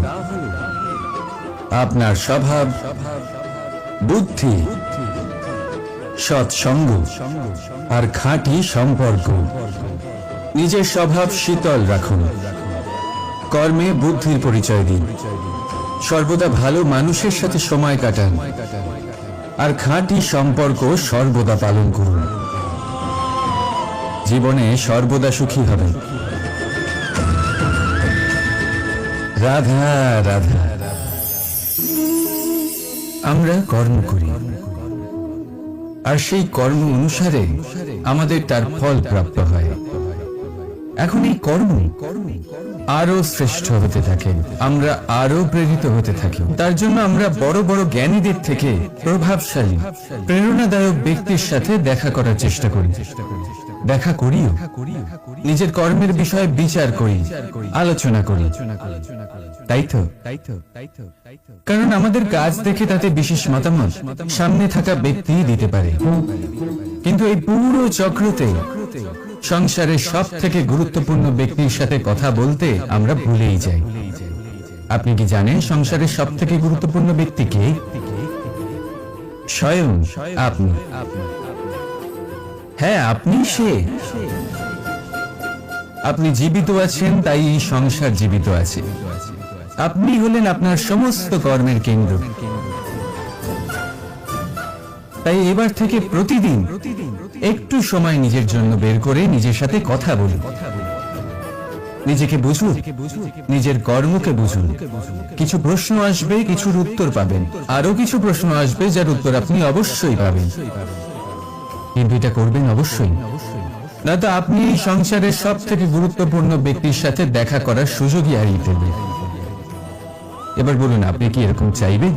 আপনার স্বভাব, বুদ্ধি, সৎসঙ্গ আর খাঁটি সম্পর্ক। নিজের স্বভাব শীতল রাখুন, কর্মে বুদ্ধির পরিচয় দিন, সর্বদা ভালো মানুষের সাথে সময় কাটান, আর খাঁটি সম্পর্ক সর্বদা পালন করুন। জীবনে সর্বদা সুখী হবেন। রাধা রাধা। আমরা কর্ম করি, আর সেই কর্ম অনুসারে আমাদের তার ফল প্রাপ্ত হয়। এখন এই কর্ম আরো শ্রেষ্ঠ হতে থাকে, আমরা আরো প্রেরিত হতে থাকি। তার জন্য আমরা বড় বড় জ্ঞানীদের থেকে প্রভাবশালী, প্রেরণাদায়ক ব্যক্তির সাথে দেখা করার চেষ্টা করি, দেখা করিও, নিজের কর্মের বিষয়ে বিচার করি, আলোচনা করি। তাই তো, কারণ আমাদের কাজ দেখে তাতে বিশেষ মতামত সামনে থাকা ব্যক্তি দিতে পারে। কিন্তু এই পুরো চক্রতে সংসারের সব থেকে গুরুত্বপূর্ণ ব্যক্তির সাথে কথা বলতে আমরা ভুলেই যাই। আপনি কি জানেন সংসারের সব থেকে গুরুত্বপূর্ণ ব্যক্তি কে? স্বয়ং আপনি। হ্যাঁ, আপনি সে। আপনি জীবিত আছেন, তাই এই সংসার জীবিত আছে। আপনি হলেন আপনার সমস্ত কর্মের কেন্দ্র। তাই এবার থেকে প্রতিদিন একটু সময় নিজের জন্য বের করে নিজের সাথে কথা বলুন, নিজেকে বুঝুন, নিজের কর্মকে বুঝুন। কিছু প্রশ্ন আসবে, কিছুর উত্তর পাবেন, আরো কিছু প্রশ্ন আসবে যার উত্তর আপনি অবশ্যই পাবেন। কিন্তু এটা করবেন অবশ্যই না তো আপনি এই সংসারের সব থেকে গুরুত্বপূর্ণ ব্যক্তির সাথে দেখা করার সুযোগই হারিয়ে ফেলবেন। এবার বলুন, আপনি কি এরকম চাইবেন?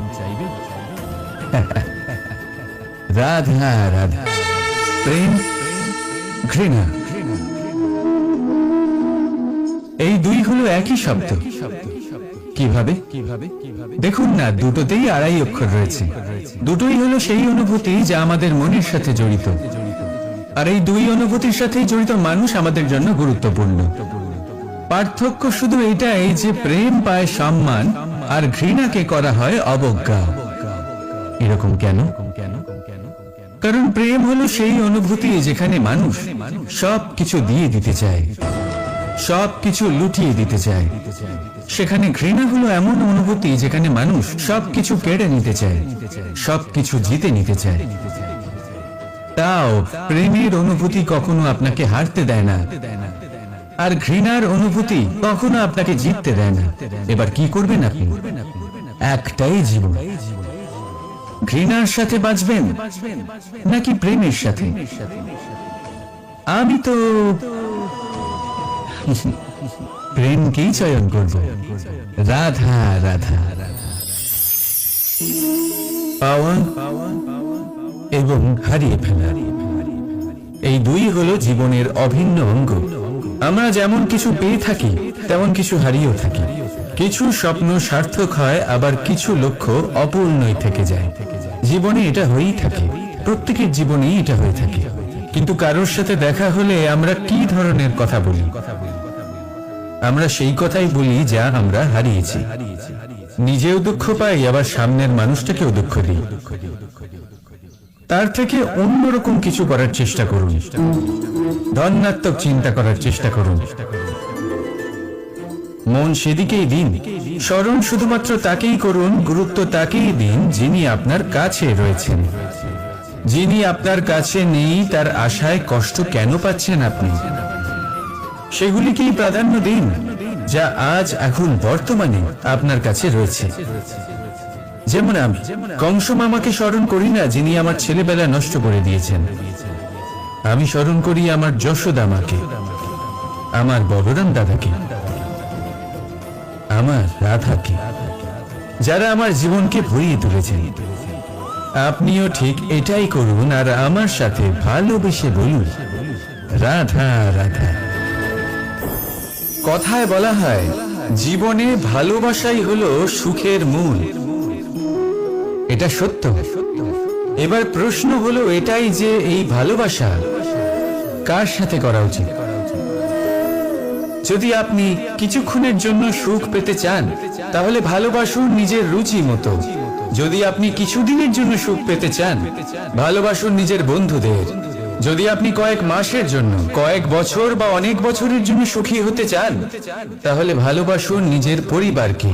রাধা রাধা, প্রেম, ঘৃণা, এই দুই হলো একই শব্দ। কিভাবে? দেখুন না, দুটোতেই আড়াই অক্ষর রয়েছে। দুটোই হলো সেই অনুভূতি যা আমাদের মনের সাথে জড়িত, আর এই দুই অনুভূতির সাথেই জড়িত মানুষ আমাদের জন্য গুরুত্বপূর্ণ। পার্থক্য শুধু এটাই যে প্রেম পায় সম্মান আর ঘৃণাকে করা হয় অবজ্ঞা। এরকম কেন? কারণ প্রেম হলো সেই অনুভূতি যেখানে মানুষ সব কিছু দিয়ে দিতে চায়, সব কিছু লুটিয়ে দিতে চায়। সেখানে ঘৃণা হলো এমন অনুভূতি যেখানে মানুষ সবকিছু কেড়ে নিতে চায়, সবকিছু জিতে নিতে চায়। তাও প্রেমের অনুভূতি কখনো আপনাকে হারতে দেয় না, আর ঘৃণার অনুভূতি কখনো আপনাকে জিততে দেয় না। এবার কি করবেন আপনি? একটাই জীবন, ঘৃণার সাথে বাঁচবেন নাকি প্রেমের সাথে? আমি তো প্রেমকেই চয়ন করব। রাধা রাধা, পাওয়া এবং হারিয়ে ফেলা, এই দুই হলো জীবনের অভিন্ন অঙ্গ। আমরা যেমন কিছু পেয়ে থাকি তেমন কিছু হারিয়েও থাকি। কিছু স্বপ্ন সার্থক হয়, আবার কিছু লক্ষ্য অপূর্ণই থেকে যায়। জীবনে এটা হয়েই থাকে, প্রত্যেকের জীবনেই এটা হয়ে থাকে। কিন্তু কারোর সাথে দেখা হলে আমরা কি ধরনের কথা বলি? আমরা সেই কথাই বলি যা আমরা হারিয়েছি। নিজেও দুঃখ পাই, আবার সামনের মানুষটাকেও দুঃখ দিই। তার থেকে অন্যরকম কিছু করার চেষ্টা করুন, ধনাত্মক চিন্তা করার চেষ্টা করুন। মন সেদিকেই দিন, স্মরণ শুধুমাত্র তাকেই করুন, গুরুত্ব তাকেই দিন যিনি আপনার কাছে রয়েছেন। যিনি আপনার কাছে নেই তার আশায় কষ্ট কেন পাচ্ছেন আপনি? সেগুলিকেই প্রাধান্য দিন যা আজ এখন বর্তমানে আপনার কাছে রয়েছে। যেমন আমি কংস মামাকে স্মরণ করি না যিনি আমার ছেলেবেলা নষ্ট করে দিয়েছেন। আমি স্মরণ করি আমার যশোদা মাকে, আমার বলরাম দাদাকে, আমার রাধাকে, যারা আমার জীবনকে ভরিয়ে তুলেছেন। আপনিও ঠিক এটাই করুন, আর আমার সাথে ভালোবেসে বলুন রাধা রাধা। কথায় বলা হয় জীবনে ভালোবাসাই হলো সুখের মূল। এটা সত্য। এবার প্রশ্ন হলো এটাই যে এই ভালোবাসা কার সাথে করা উচিত? যদি আপনি কিছুক্ষণের জন্য সুখ পেতে চান তাহলে ভালোবাসুন নিজের রুচি মতো। যদি আপনি কিছুদিনের জন্য সুখ পেতে চান ভালোবাসুন নিজের বন্ধুদের। যদি আপনি কয়েক মাসের জন্য, কয়েক বছর বা অনেক বছরের জন্য সুখী হতে চান তাহলে ভালোবাসুন নিজের পরিবারকে,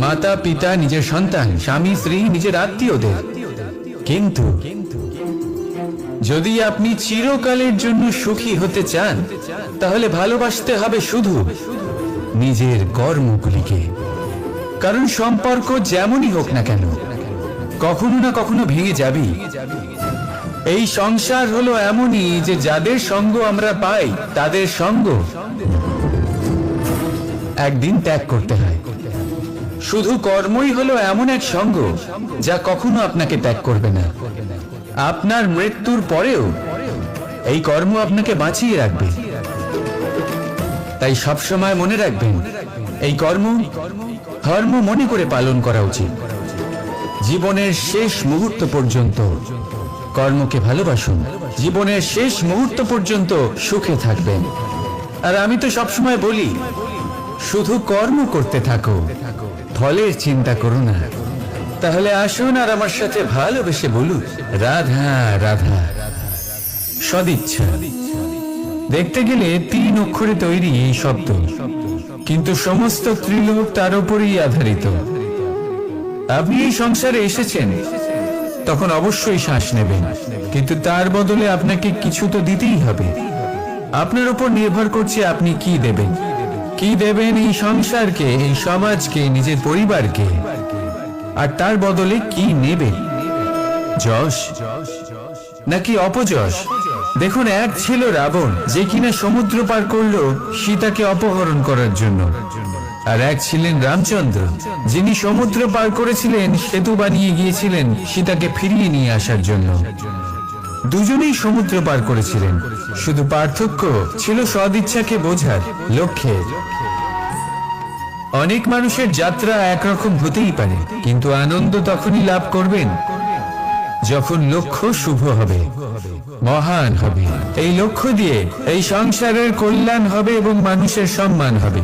মাতা পিতা, নিজের সন্তান, স্বামী স্ত্রী, নিজের আত্মীয়দের। কিন্তু যদি আপনি চিরকালের জন্য সুখী হতে চান তাহলে ভালোবাসতে হবে শুধু নিজের কর্মগুলিকে। কারণ সম্পর্ক যেমনই হোক না কেন কখনো না কখনো ভেঙে যাবেই। এই সংসার হলো এমনই যে যাদের সঙ্গ আমরা পাই তাদের সঙ্গ একদিন ত্যাগ করতে হয়। শুধু কর্মই হলো এমন এক সঙ্গ যা কখনো আপনাকে ত্যাগ করবে না। আপনার মৃত্যুর পরেও এই কর্ম আপনাকে বাঁচিয়ে রাখবে। তাই সবসময় মনে রাখবেন এই কর্ম ধর্ম মনে করে পালন করা উচিত। জীবনের শেষ মুহূর্ত পর্যন্ত কর্মকে ভালোবাসুন, জীবনের শেষ মুহূর্ত পর্যন্ত সুখে থাকবেন। আর আমি তো সবসময় বলি শুধু কর্ম করতে থাকো, ফলের চিন্তা করো না। তাহলে আসুন আর আমার সাথে ভালোবেসে বলুন রাধা রাধা। সদিচ্ছা দেখতে গেলে 3 অক্ষরে তৈরি এই শব্দ, কিন্তু সমস্ত ত্রিলোক তার উপরই আধারিত। আপনি এই সংসারে এসেছেন তখন অবশ্যই শ্বাস নেবেন, কিন্তু তার বদলে আপনাকে কিছু তো দিতেই হবে। আপনার উপর নির্ভর করছে আপনি কি দেবেন। কি দেবেন এই সংসারকে, এই সমাজকে, নিজের পরিবারকে, আর তার বদলে কি নেবেন? যশ নাকি অপযশ? দেখুন, এক ছিল রাবণ, যে কিনা সমুদ্র পার করলো সীতাকে অপহরণ করার জন্য। আর এক ছিলেন রামচন্দ্র, যিনি সমুদ্র পার করেছিলেন, সেতু বানিয়ে গিয়েছিলেন সীতাকে ফিরিয়ে নিয়ে আসার জন্য। দুজনেই সমুদ্র পার করেছিলেন, শুধু পার্থক্য ছিল সদিচ্ছাকে বোঝার লক্ষ্যে। অনেক মানুষের যাত্রা একরকম হতেই পারে, কিন্তু আনন্দ তখনই লাভ করবেন যখন লক্ষ্য শুভ হবে, মহান হবে। এই লক্ষ্য দিয়ে এই সংসারের কল্যাণ হবে এবং মানুষের সম্মান হবে।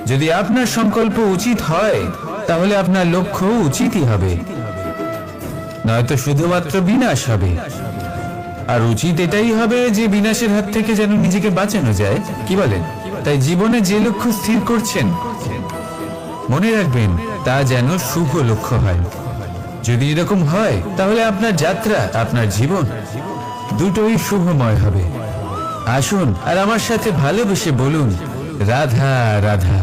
যদি আপনার সংকল্প উচিত হয়, তাহলে আপনার লক্ষ্য উচিতই হবে, নয়তো শুধুমাত্র বিনাশ হবে। আর উচিত এটাই হবে যে বিনাশের হাত থেকে যেন নিজেকে বাঁচানো যায়, কি বলেন? তাই জীবনে যে লক্ষ্য স্থির করছেন, মনে রাখবেন তা যেন শুভ লক্ষ্য হয়। যদি এরকম হয়, তাহলে আপনার যাত্রা, আপনার জীবন দুটোই শুভময় হবে। আসুন আর আমার সাথে ভালোবেসে বলুন, রাধা রাধা।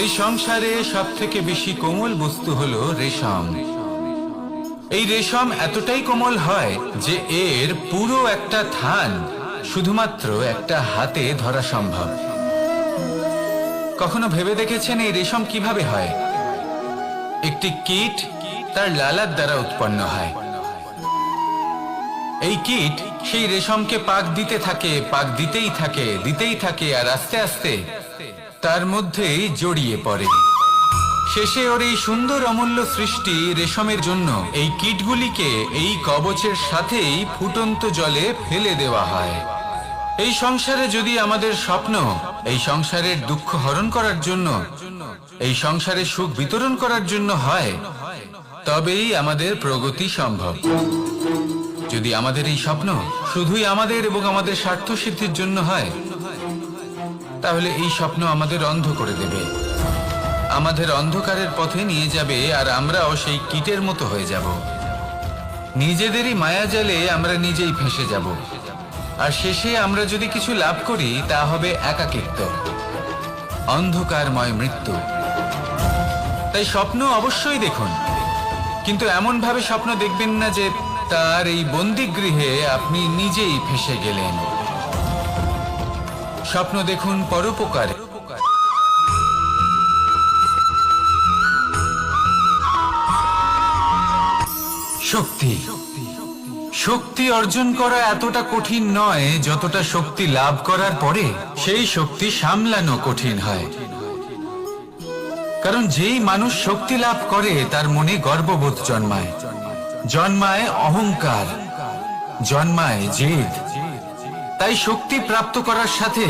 এই সংসারে সব থেকে বেশি কোমল বস্তু হলো রেশম। এই রেশম এতটাই কোমল হয় যে এর পুরো একটা থান শুধুমাত্র একটা হাতে ধরা সম্ভব। কখনো ভেবে দেখেছেন এই রেশম কিভাবে হয়? একটি কীট তার লালার দ্বারা উৎপন্ন হয়। এই কীট সেই রেশমকে পাক দিতে থাকে, পাক দিতেই থাকে, আর আস্তে আস্তে তার মধ্যেই জড়িয়ে পড়ে। শেষে ওর এই সুন্দর অমূল্য সৃষ্টি রেশমের জন্য এই কীটগুলিকে এই কবচের সাথেই ফুটন্ত জলে ফেলে দেওয়া হয়। এই সংসারে যদি আমাদের স্বপ্ন এই সংসারের দুঃখ হরণ করার জন্য, এই সংসারে সুখ বিতরণ করার জন্য হয়, তবেই আমাদের প্রগতি সম্ভব। যদি আমাদের এই স্বপ্ন শুধুই আমাদের এবং আমাদের স্বার্থ সিদ্ধির জন্য হয়, তাহলে এই স্বপ্ন আমাদের অন্ধ করে দেবে, আমাদের অন্ধকারের পথে নিয়ে যাবে, আর আমরাও সেই কীটের মতো হয়ে যাব। নিজেদেরই মায়াজালে আমরা নিজেই ফেঁসে যাব, আর শেষে আমরা যদি কিছু লাভ করি, তা হবে একাকিত্ব, অন্ধকারময় মৃত্যু। তাই স্বপ্ন অবশ্যই দেখুন, কিন্তু এমন ভাবে স্বপ্ন দেখবেন না যে তার এই বন্দিগৃহে আপনি নিজেই ফেঁসে গেলেন। স্বপ্ন দেখুন পরোপকারে। শক্তি শক্তি অর্জন করা এতটা কঠিন নয় যতটা শক্তি লাভ করার পরে সেই শক্তি সামলানো কঠিন হয়। কারণ যেই মানুষ শক্তি লাভ করে তার মনে গর্ববোধ জন্মায়, জন্মায় অহংকার, জন্মায় জেদ। তাই শক্তি প্রাপ্ত করার সাথে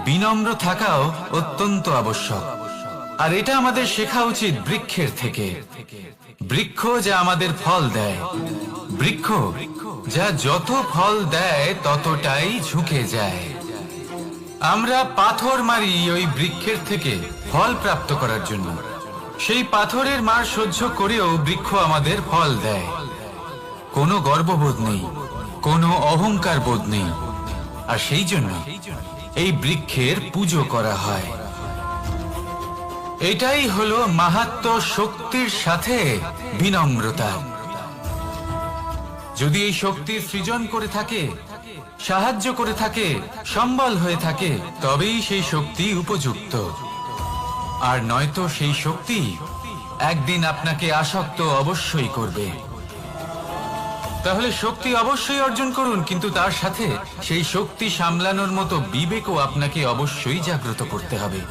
বিনম্র থাকাও অত্যন্ত আবশ্যক। আর এটা আমাদের শেখা উচিত বৃক্ষের থেকে। বৃক্ষ যা আমাদের ফল দেয়, বৃক্ষ যা যত ফল দেয় ততটাই ঝুঁকে যায়। আমরা পাথর মারি ওই বৃক্ষের থেকে ফল প্রাপ্ত করার জন্য। সেই পাথরের মার সহ্য করেও বৃক্ষ আমাদের ফল দেয়। কোনো গর্ববোধ নেই, কোনো অহংকার বোধ নেই, আর সেই জন্য এই বৃক্ষের পুজো করা হয়। এটাই হলো মাহাত্ম্য শক্তির সাথে বিনম্রতা। যদি এই শক্তি সৃজন করে থাকে, সাহায্য করে থাকে, সম্বল হয়ে থাকে, তবেই সেই শক্তি উপযুক্ত। আর নয়তো সেই শক্তি একদিন আপনাকে আসক্ত অবশ্যই করবে। তাহলে শক্তি অবশ্যই অর্জন করুন, কিন্তু তার সাথে সেই শক্তি সামলানোর মতো বিবেকও আপনাকে অবশ্যই জাগ্রত করতে হবে।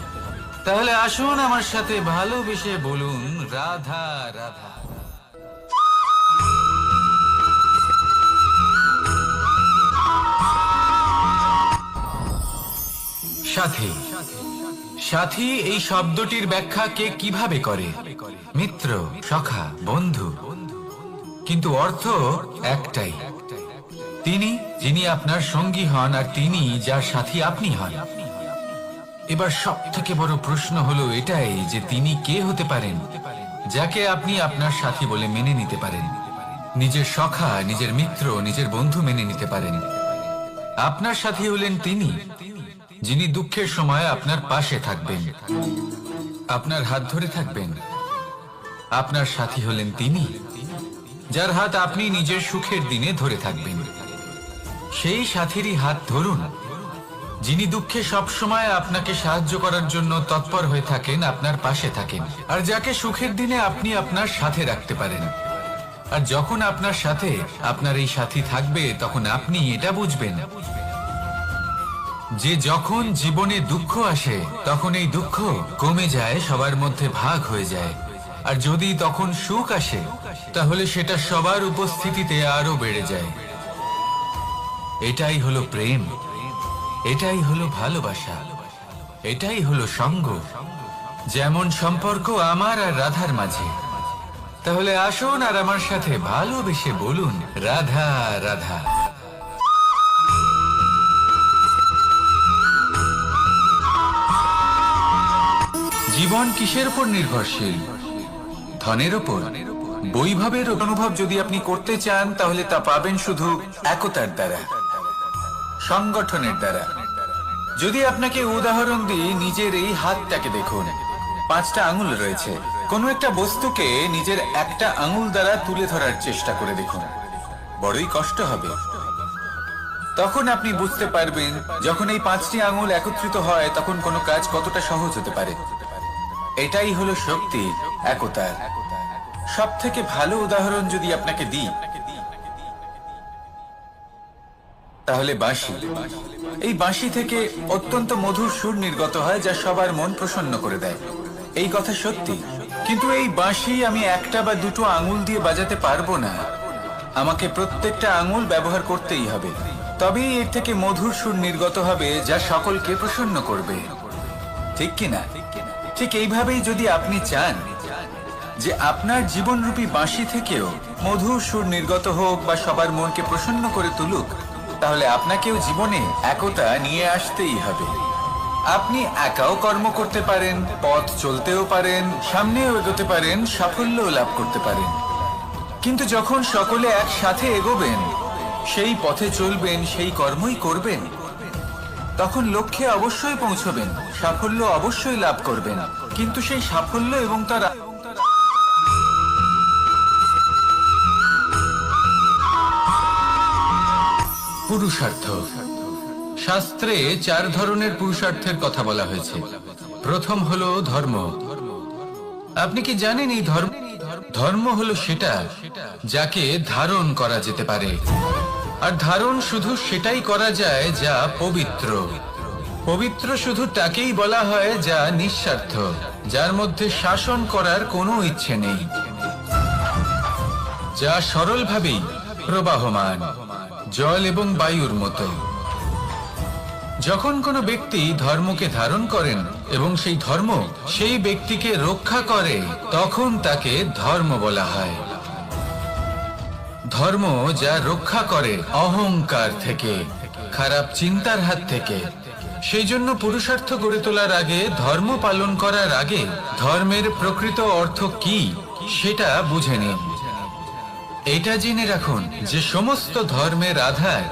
তাহলে আসুন আমার সাথে ভালোবেসে বলুন, রাধা রাধা। সাথী, সাথী এই শব্দটির ব্যাখ্যা কে কিভাবে করে? মিত্র, সখা, বন্ধু। কিন্তু অর্থ একটাই, তিনি যিনি আপনার সঙ্গী হন আর তিনি যার সাথী আপনি হন। এবার সব থেকে বড় প্রশ্ন হলো এটাই যে তিনি কে হতে পারেন যাকে আপনি আপনার সাথী বলে মেনে নিতে পারেন, নিজের সখা, নিজের মিত্র, নিজের বন্ধু মেনে নিতে পারেন। আপনার সাথী হলেন তিনি যিনি দুঃখের সময় আপনার পাশে থাকবেন, আপনার হাত ধরে থাকবেন। আপনার সাথী হলেন তিনি যার হাত আপনি নিজের সুখের দিনে ধরে থাকবেন। সেই সাথীরই হাত ধরুন যিনি দুঃখে সবসময় আপনাকে সাহায্য করার জন্য তৎপর হয়ে থাকেন, আপনার পাশে থাকেন, আর যাকে সুখের দিনে আপনি আপনার সাথে রাখতে পারেন। আর যখন আপনার সাথে আপনার এই সাথী থাকবে তখন আপনি এটা বুঝবেন যে যখন জীবনে দুঃখ আসে তখন এই দুঃখ কমে যায়, সবার মধ্যে ভাগ হয়ে যায়। আর যদি তখন সুখ আসে তাহলে সেটা সবার উপস্থিতিতে আরো বেড়ে যায়। এটাই হলো প্রেম, এটাই হলো ভালোবাসা, এটাই হলো সঙ্গ। যেমন সম্পর্ক আমার আর রাধার মাঝে। তাহলে আসুন আর আমার সাথে ভালোবেসে বলুন, রাধা রাধা। জীবন কিসের উপর নির্ভরশীল? ধনের উপর, বৈভবের অনুভব যদি আপনি করতে চান তাহলে তা পাবেন শুধু একতার দ্বারা, সংগঠনের দ্বারা। যদি আপনাকে উদাহরণ দিই, নিজের এই হাতটাকে দেখুন, 5টা আঙুল রয়েছে। কোনো একটা বস্তুকে নিজের একটা আঙুল দ্বারা তুলে ধরার চেষ্টা করে দেখুন, বড়ই কষ্ট হবে। তখন আপনি বুঝতে পারবেন যখন এই 5টি আঙুল একত্রিত হয় তখন কোনো কাজ কতটা সহজ হতে পারে। এটাই হলো শক্তি, একতার। সব থেকে ভালো উদাহরণ যদি আপনাকে দিই তাহলে বাঁশি। এই বাঁশি থেকে অত্যন্ত মধুর সুর নির্গত হয় যা সবার মন প্রসন্ন করে দেয়। এই কথা সত্যি, কিন্তু এই বাঁশি আমি একটা বা দুটো আঙুল দিয়ে বাজাতে পারবো না। আমাকে প্রত্যেকটা আঙুল ব্যবহার করতেই হবে, তবেই এর থেকে মধুর সুর নির্গত হবে যা সকলকে প্রসন্ন করবে, ঠিক কিনা? ঠিক এইভাবেই যদি আপনি চান যে আপনার জীবনরূপী বাঁশি থেকেও মধুর সুর নির্গত হোক বা সবার মনকে প্রসন্ন করে তুলুক, তাহলে আপনাকেও জীবনে একতা নিয়ে আসতেই হবে। আপনি একাও কর্ম করতে পারেন, পথ চলতেও পারেন, সামনেও এগোতে পারেন, সাফল্যও লাভ করতে পারেন। কিন্তু যখন সকলে একসাথে এগোবেন, সেই পথে চলবেন, সেই কর্মই করবেন, তখন লক্ষ্যে অবশ্যই পৌঁছবেন, সাফল্য অবশ্যই লাভ করবেন। কিন্তু সেই সাফল্য এবং তার পুরুষার্থ। শাস্ত্রে 4 ধরনের পুরুষার্থের কথা বলা হয়েছে। প্রথম হলো ধর্ম। আপনি কি জানেন এই ধর্ম হলো সেটা যাকে ধারণ করা যেতে পারে, আর ধারণ শুধু সেটাই করা যায় যা পবিত্র। পবিত্র শুধু তাকেই বলা হয় যা নিঃস্বার্থ, যার মধ্যে শাসন করার কোনো ইচ্ছে নেই, যা সরলভাবেই প্রবাহমান, জল এবং বায়ুর মতো। যখন কোনো ব্যক্তি ধর্মকে ধারণ করেন এবং সেই ধর্ম সেই ব্যক্তিকে রক্ষা করে, তখন তাকে ধর্ম বলা হয়। ধর্ম যা রক্ষা করে অহংকার থেকে, খারাপ চিন্তার হাত থেকে। সেই জন্য পুরুষার্থ গড়ে তোলার আগে, ধর্ম পালন করার আগে ধর্মের প্রকৃত অর্থ কি সেটা বুঝে নিন। এটা জেনে রাখুন যে সমস্ত ধর্মের আধার,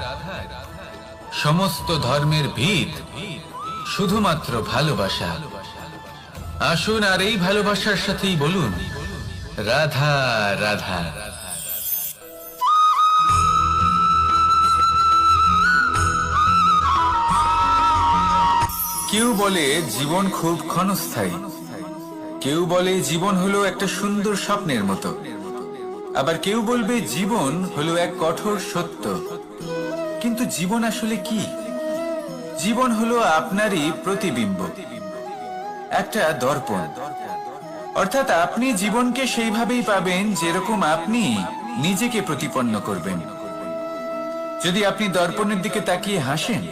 সমস্ত ধর্মের ভিত শুধুমাত্র ভালোবাসা। আসুন আর এই ভালোবাসার সাথেই বলুন, রাধা রাধা। কেউ বলে জীবন খুব ক্ষণস্থায়ী, কেউ বলে জীবন হলো একটা সুন্দর স্বপ্নের মতো, আবার কেউ বলবে জীবন হলো এক কঠোর সত্য। কিন্তু জীবন আসলে কি? জীবন হলো আপনারই প্রতিবিম্ব, একটা দর্পণ। অর্থাৎ আপনি জীবনকে সেইভাবেই পাবেন যেরকম আপনি নিজেকে প্রতিপন্ন করবেন। যদি আপনি দর্পণের দিকে তাকিয়ে হাসেন,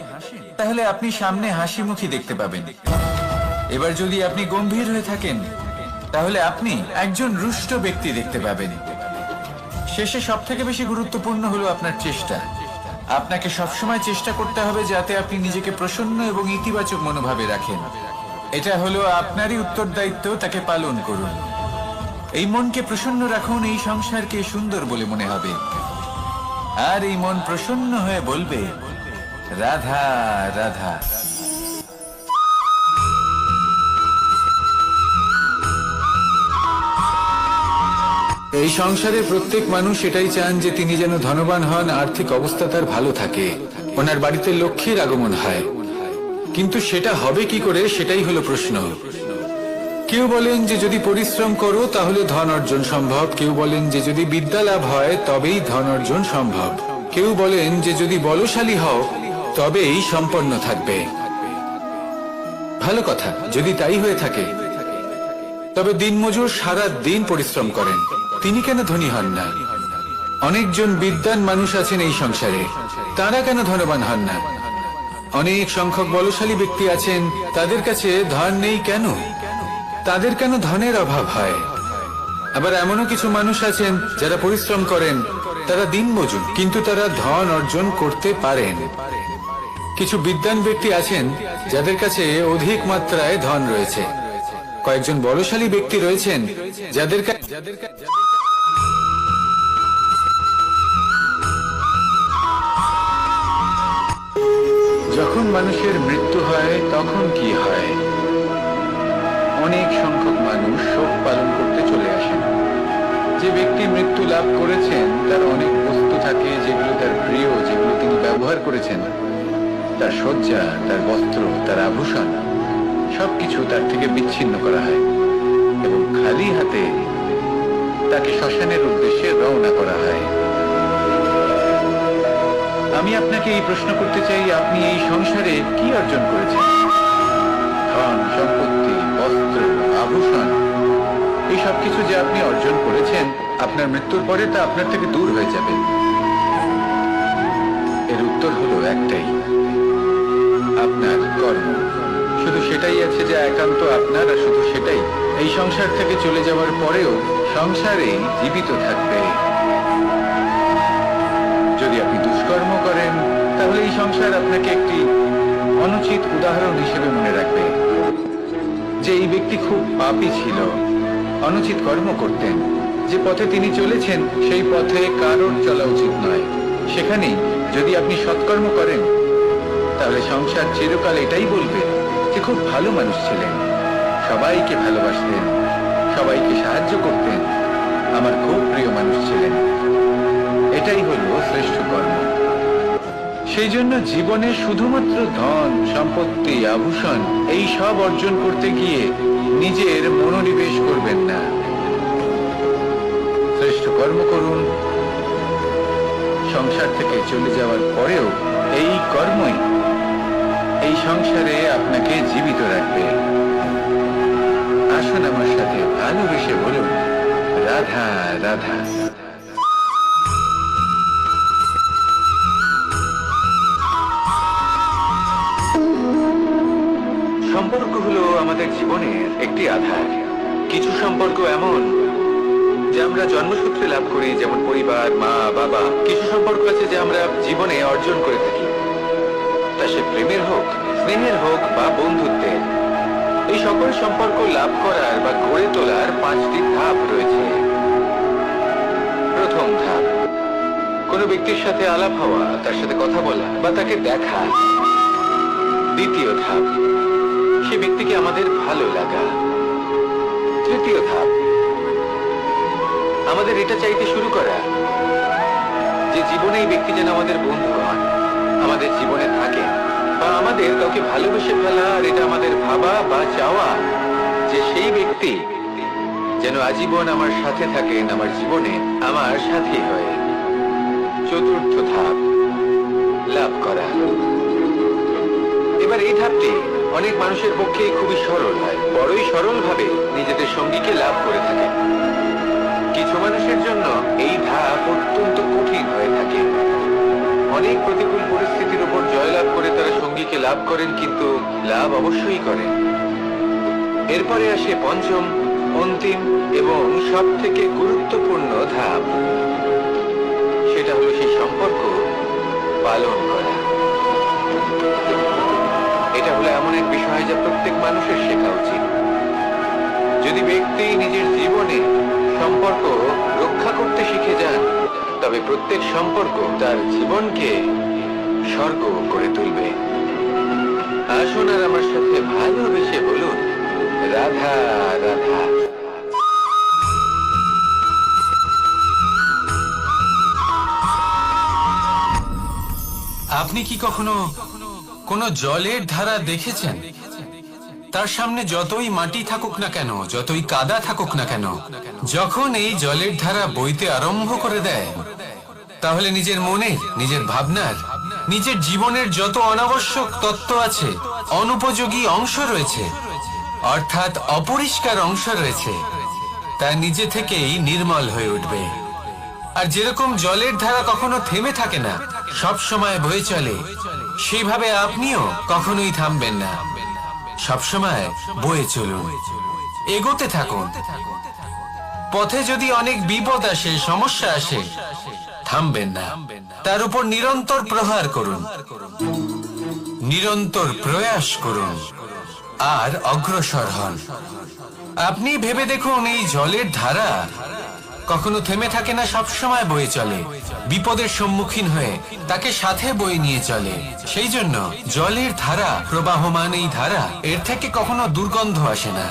তাহলে আপনি সামনে হাসি মুখী দেখতে পাবেন। এবার যদি আপনি গম্ভীর হয়ে থাকেন, তাহলে আপনি একজন রুষ্ট ব্যক্তি দেখতে পাবেন। শেষে সবথেকে বেশি গুরুত্বপূর্ণ হলো আপনার চেষ্টা। আপনাকে সবসময় চেষ্টা করতে হবে যাতে আপনি নিজেকে প্রসন্ন এবং ইতিবাচক মনোভাবে রাখেন। এটা হলো আপনারই উত্তরদায়িত্ব, তাকে পালন করুন। এই মনকে প্রসন্ন রাখুন, এই সংসারকে সুন্দর বলে মনে হবে। আর এই মন প্রসন্ন হয়ে বলবে, রাধা রাধা। এই সংসারে প্রত্যেক মানুষ এটাই চান যে তিনি যেন ধনবান হন, আর্থিক অবস্থা তার ভালো থাকে, ওনার বাড়িতে লক্ষ্মীর আগমন হয়। কিন্তু সেটা হবে কি করে, সেটাই হলো প্রশ্ন। কেউ বলেন যে যদি পরিশ্রম করো তাহলে ধন অর্জন সম্ভব, কেউ বলেন যে যদি বিদ্যা লাভ হয় তবেই ধন অর্জন সম্ভব, কেউ বলেন যে যদি বলশালী হও তবেই সম্পন্ন থাকবে। ভালো কথা, যদি তাই হয়ে থাকে, তবে দিনমজুর সারা দিন পরিশ্রম করেন, তিনি কেন ধনী হন না? অনেকজন বিদ্বান মানুষ আছেন এই সংসারে, তারা কেন ধনবান হন না? অনেক সংখ্যক বলশালী ব্যক্তি আছেন, তাদের কাছে ধন নেই কেন? তাদের কেন ধনের অভাব হয়? আবার এমনও কিছু মানুষ আছেন যারা পরিশ্রম করেন, তারা দিনমজুর, কিন্তু তারা ধন অর্জন করতে পারেন। কিছু বিদ্বান ব্যক্তি আছেন যাদের কাছে অধিক মাত্রায় ধন রয়েছে। কয়েকজন বলশালী ব্যক্তি রয়েছেন যাদের যখন মানুষের মৃত্যু হয় তখন কি হয়? অনেক সংখ্যক মানুষ শোক পালন করতে চলে আসেন। যে ব্যক্তি মৃত্যু লাভ করেছেন তার অনেক বস্তু থাকে যেগুলো তার প্রিয়, যেগুলো তিনি ব্যবহার করেছেন। তার শয্যা, তার বস্ত্র, তার আভূষণ সবকিছু তার থেকে বিচ্ছিন্ন করা হয় এবং খালি হাতে তাকে শ্মশানের উদ্দেশ্যে রওনা করা হয়। আমি আপনাকে এই প্রশ্ন করতে চাই, আপনি এই সংসারে কি অর্জন করেছেন? ধন, সম্পত্তি, বস্ত্র, আভূষণ, এই সবকিছু যে আপনি অর্জন করেছেন, আপনার মৃত্যুর পরে তা আপনার থেকে দূর হয়ে যাবে। এর উত্তর হলো একটাই, আপনার কর্ম। শুধু সেটাই আছে যা একান্ত আপনার, আর শুধু সেটাই এই সংসার থেকে চলে যাওয়ার পরেও সংসারেই জীবিত থাকবে। যদি আপনি দুষ্কর্ম করেন তাহলে এই সংসার আপনাকে একটি অনুচিত উদাহরণ হিসেবে মনে রাখবে যে এই ব্যক্তি খুব পাপী ছিল, অনুচিত কর্ম করতেন। যে পথে তিনি চলেছেন সেই পথে কারোর চলা উচিত নয়। সেখানেই যদি আপনি সৎকর্ম করেন তাহলে সংসার চিরকাল এটাই বলবে যে খুব ভালো মানুষ ছিলেন, সবাইকে ভালোবাসতেন, সবাইকে সাহায্য করতেন, আমার খুব প্রিয় মানুষ ছিলেন। এটাই হলো শ্রেষ্ঠ কর্ম। সেই জন্য জীবনে শুধুমাত্র ধন, সম্পত্তি, আভূষণ এই সব অর্জন করতে গিয়ে নিজের মনোনিবেশ করবেন না। শ্রেষ্ঠ কর্ম করুন। সংসার থেকে চলে যাওয়ার পরেও এই কর্মই এই সংসারে আপনাকে জীবিত রাখবে। আসুন আমার সাথে ভালোবেসে বলুন, রাধা রাধা। সম্পর্ক হলো আমাদের জীবনের একটি আধার। কিছু সম্পর্ক এমন যে আমরা জন্মসূত্রে লাভ করি, যেমন পরিবার, মা, বাবা। কিছু সম্পর্ক আছে যে আমরা জীবনে অর্জন করে থাকি, তা সে প্রেমের হোক, স্নেহের হোক বা বন্ধুত্বের। এই সকল সম্পর্ক লাভ করার বা গড়ে তোলার 5টি ধাপ রয়েছে। প্রথম ধাপ, কোনো ব্যক্তির সাথে আলাপ হওয়া, তার সাথে কথা বলা বা তাকে দেখা। দ্বিতীয় ধাপ, সে ব্যক্তিকে আমাদের ভালো লাগা। তৃতীয় ধাপ, আমাদের এটা চাইতে শুরু করা যে জীবনে এই ব্যক্তি যেন আমাদের বন্ধু হন, আমাদের জীবনে থাকে, বা আমাদের কাউকে ভালোবেসে ফেলা। আর এটা আমাদের ভাবা বা চাওয়া যে সেই ব্যক্তি যেন আজীবন আমার সাথে থাকেন, আমার জীবনে আমার সাথী হয়। চতুর্থ ধাপ, লাভ করা। এবার এই ধাপটি অনেক মানুষের পক্ষে খুবই সরল হয়, বড়ই সরল ভাবে নিজেদের সঙ্গীকে লাভ করে থাকে। কিছু মানুষের জন্য এই ধাপ অত্যন্ত কঠিন হয়ে থাকে। অনেক প্রতিকূল পরিস্থিতির উপর জয়লাভ করে তারা সঙ্গীকে লাভ করেন, কিন্তু লাভ অবশ্যই করেন। এরপরে আসে পঞ্চম, অন্তিম এবং সব থেকে গুরুত্বপূর্ণ ধাপ। সেটা হলো সেই সম্পর্ক পালন করা। এটা হলো এমন এক বিষয় যা প্রত্যেক মানুষের শেখা উচিত। যদি ব্যক্তি নিজের জীবনে সম্পর্ক রক্ষা করতে শিখে যান, তবে প্রত্যেক সম্পর্ক তার জীবনকে স্বর্গ করে তুলবে। আসুন আর আমার সাথে ভালোবেসে বলুন, রাধা রাধা। আপনি কি কখনো কোনো জলের ধারা দেখেছেন? তার সামনে যতই মাটি থাকুক না কেন, যতই কাদা থাকুক না কেন, যখন এই জলের ধারা বইতে আরম্ভ করে দেয়, তাহলে নিজের মনে, নিজের ভাবনার, নিজের জীবনের যত অনাবশ্যক তত্ত্ব আছে, অনুপযোগী অংশ রয়েছে, অর্থাৎ অপরিষ্কার অংশ রয়েছে, তা নিজে থেকেই নির্মল হয়ে উঠবে। আর যেরকম জলের ধারা কখনো থেমে থাকে না, সব সময় বয়ে চলে, সেইভাবে আপনিও কখনোই থামবেন না। সবসময় বয়ে চলুন, এগোতে থাকুন। পথে যদি অনেক বিপদ আসে, সমস্যা আসে, থামবেন না, তার উপর নিরন্তর প্রহার করুন, নিরন্তর প্রয়াস করুন আর অগ্রসর হন। আপনি ভেবে দেখুন, এই জলের ধারা কখনো থেমে থাকে না, সবসময় বয়ে চলে, বিপদের সম্মুখীন হয়ে তাকে সাথে বয়ে নিয়ে চলে। সেই জন্য জলের ধারা, প্রবাহমান এই ধারা, এর থেকে কখনো দুর্গন্ধ আসে না,